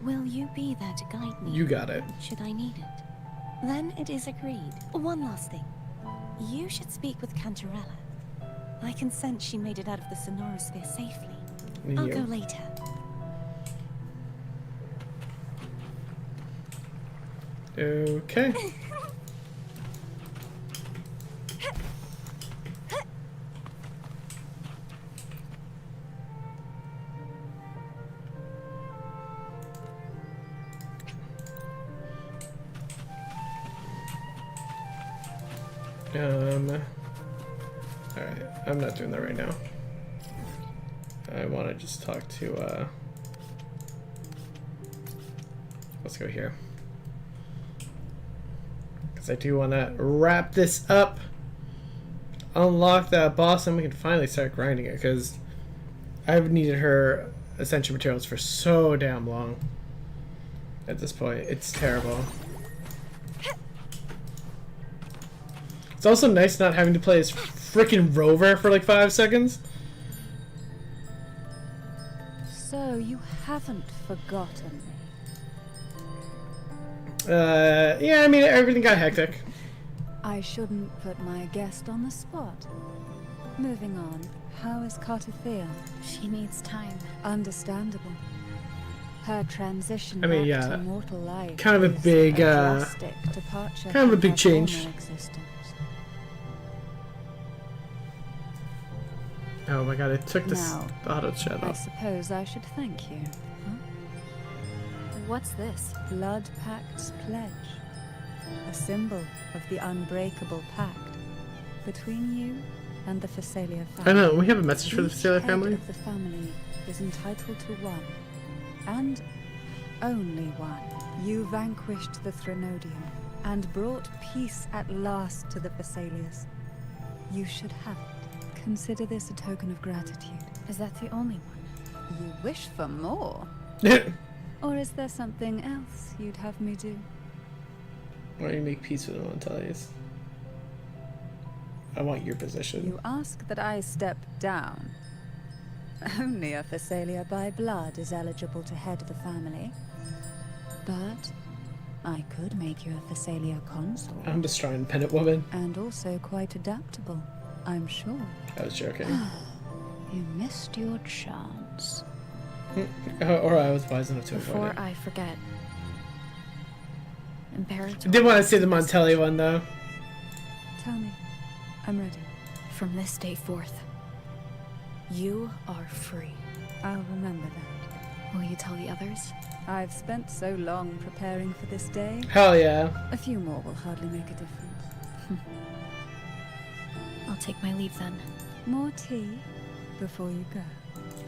Will you be there to guide me? You got it. Should I need it? Then it is agreed. One last thing. You should speak with Cantarella. I can sense she made it out of the Sonorosphere safely. I'll go later. Okay. Alright, I'm not doing that right now. I want to just talk to, let's go here. Because I do want to wrap this up, unlock that boss, and we can finally start grinding it, because I've needed her essential materials for so damn long at this point. It's terrible. It's also nice not having to play as freaking Rover for like 5 seconds. So you haven't forgotten me. Yeah, I mean, everything got hectic. I shouldn't put my guest on the spot. Moving on, how is Cartothea? She needs time. Understandable. Her transition I mean, back yeah, to mortal life kind of a is big, drastic departure kind of a from big her change. former existence. Oh my god, it took this Now, auto chat I off. suppose I should thank you. What's this? Blood Pact's pledge. A symbol of the unbreakable pact between you and the Phasalia family. I know, we have a message for the Each Phasalia head family. of the family is entitled to one, and only one. You vanquished the Threnodium and brought peace at last to the Phasalias. You should have it. Consider this a token of gratitude. Is that the only one? You wish for more? Or is there something else you'd have me do? Why don't you make peace with them, I'll tell you. I want your position. You ask that I step down. Only a Phasalia by blood is eligible to head the family. But I could make you a Phasalia consort. I'm just trying to pin it, woman. And also quite adaptable, I'm sure. I was joking. You missed your chance. Or I was wise enough to avoid Before it. I forget. Imperator. I did want to see the Montelli one, though. Tell me. I'm ready. From this day forth, you are free. I'll remember that. Will you tell the others? I've spent so long preparing for this day. Hell yeah. A few more will hardly make a difference. I'll take my leave then. More tea before you go.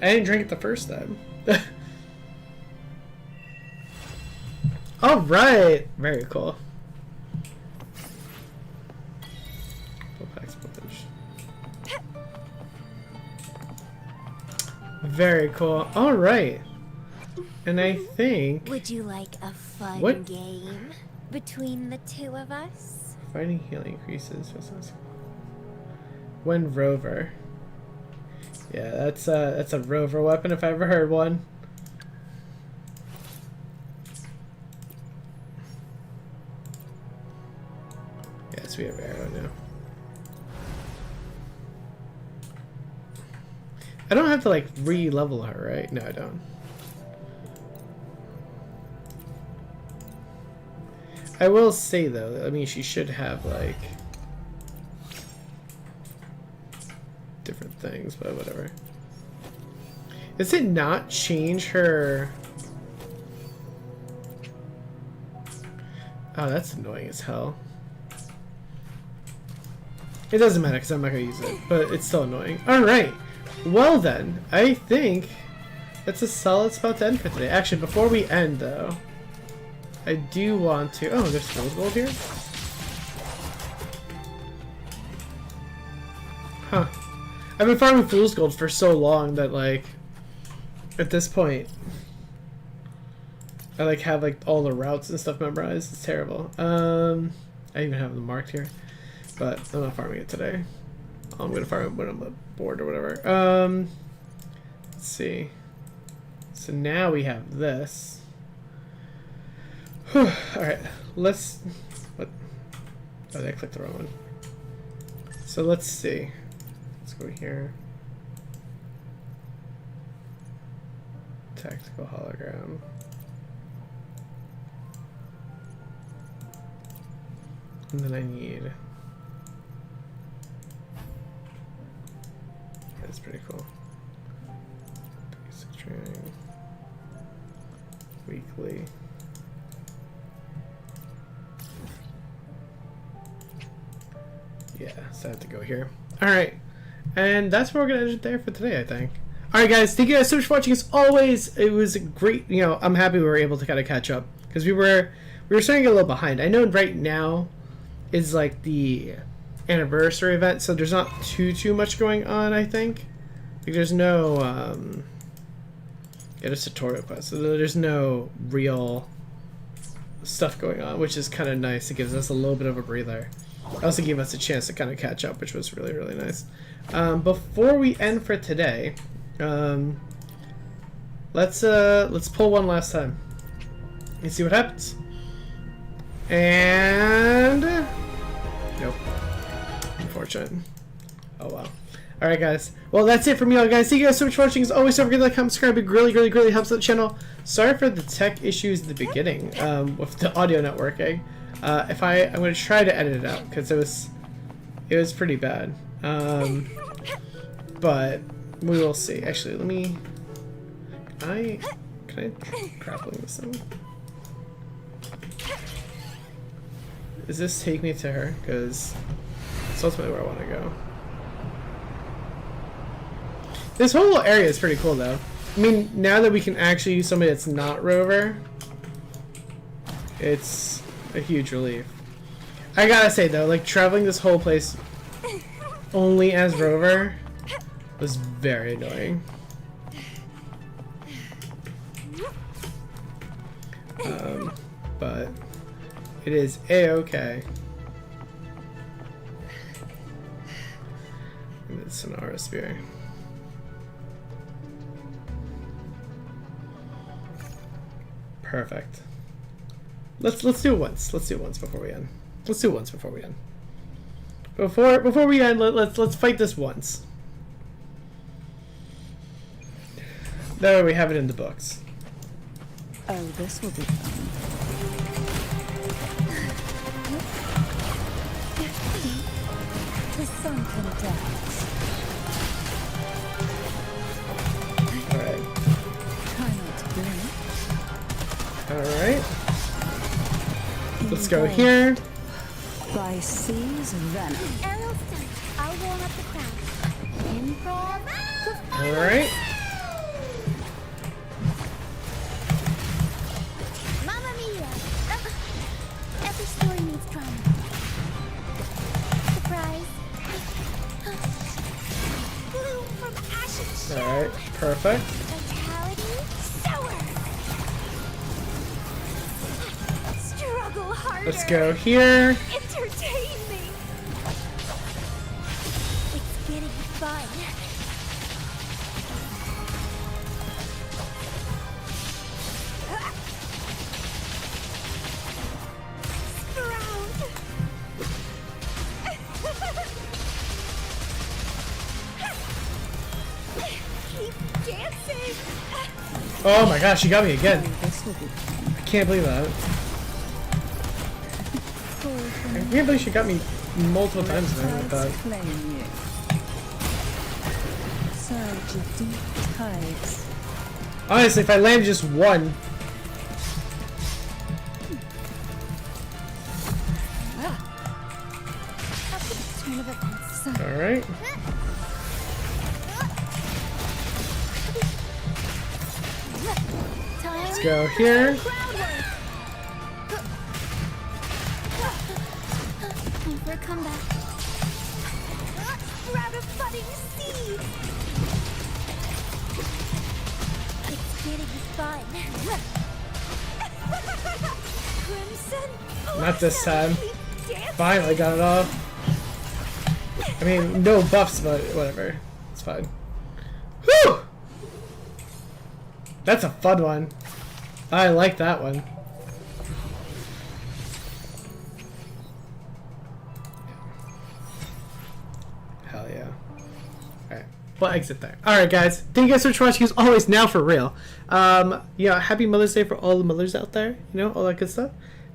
I didn't drink it the first time. Alright! Very cool. Very cool. Alright. And I think... Would you like a fun What? game between the two of us? Fighting healing increases. When rover. Yeah, that's a rover weapon if I ever heard one. Yes, we have arrow now. I don't have to like re-level her, right? No, I don't. I will say though, I mean, she should have like different things, but whatever. Does it not change her? Oh, that's annoying as hell. It doesn't matter because I'm not going to use it, but it's still annoying. Alright, well then, I think that's a solid spot to end for today. Actually, before we end though, I do want to... Oh, there's fool's gold here? Huh. I've been farming fool's gold for so long that, like, at this point, I, like, have, like, all the routes and stuff memorized. It's terrible. I even have them marked here. But I'm not farming it today. I'm gonna farm it when I'm bored or whatever. Let's see. So now we have this. Alright, let's... What? Oh, I clicked the wrong one. So let's see. Let's go here. Tactical hologram. And then I need... That's pretty cool. Basic training. Weekly. Yeah, so I have to go here. Alright. And that's where we're going to end it there for today, I think. Alright guys, thank you guys so much for watching. As always, it was a great, you know, I'm happy we were able to kind of catch up. Because we were starting to get a little behind. I know right now is like the anniversary event, so there's not too much going on, I think. Like there's no, yeah, there's tutorial quest, so there's no real stuff going on, which is kind of nice. It gives us a little bit of a breather. It also gave us a chance to kind of catch up, which was really nice. Before we end for today, let's let's pull one last time and see what happens. And nope, unfortunate. Oh well. All right, guys. Well, that's it from me, all guys. Thank you guys so much for watching. As always, don't forget to like, comment, subscribe. It really helps out the channel. Sorry for the tech issues at the beginning with the audio not working. I'm gonna try to edit it out because it was pretty bad. But we will see. Actually, let me. Can I grappling this thing? Does this take me to her? Because it's ultimately where I want to go. This whole area is pretty cool, though. I mean, now that we can actually use somebody that's not Rover, it's a huge relief. I gotta say, though, like, traveling this whole place only as Rover was very annoying. But it is a-okay. And it's an aura spear. Perfect. Let's do it once. Let's do it once before we end. Let's do it once before we end. Before we end, let's fight this once. That way we have it in the books. Oh, this will be fun. The sun can dance. Alright. Try not to blink. Alright. Let's go here. By seas venom. Aerial stunt. I'll warm up the crowd. Improv. Alright. Mamma mia. Every story needs drama. Surprise. Bloom from ash and shell. Alright. Perfect. Vitality. Sour. Struggle harder. Let's go here. Entertain me. It's getting fun. Sprout. Keep dancing. Oh my gosh, she got me again. This will be fun. I can't believe that. I can't believe she got me multiple times now with that. Claim you. Surge of deep tides. Honestly, if I land just one. Turn of events. Alright. Let's go here. Time for a comeback. Sprout of budding seed. It's getting fun. Crimson. Not this time. Dancing. Finally got it off. I mean, no buffs, but whatever. It's fine. Whew! That's a fun one. I like that one. Hell yeah. Alright. We'll exit there. Alright, guys. Thank you guys so much for watching. As always, now for real. Yeah, happy Mother's Day for all the mothers out there. You know, all that good stuff.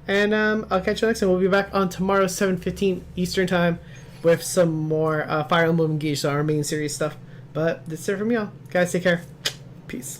And I'll catch you next time. We'll be back on tomorrow, 7:15 Eastern Time, with some more Fire Emblem Engage, so our main series stuff. But that's it from y'all. Guys, take care. Peace.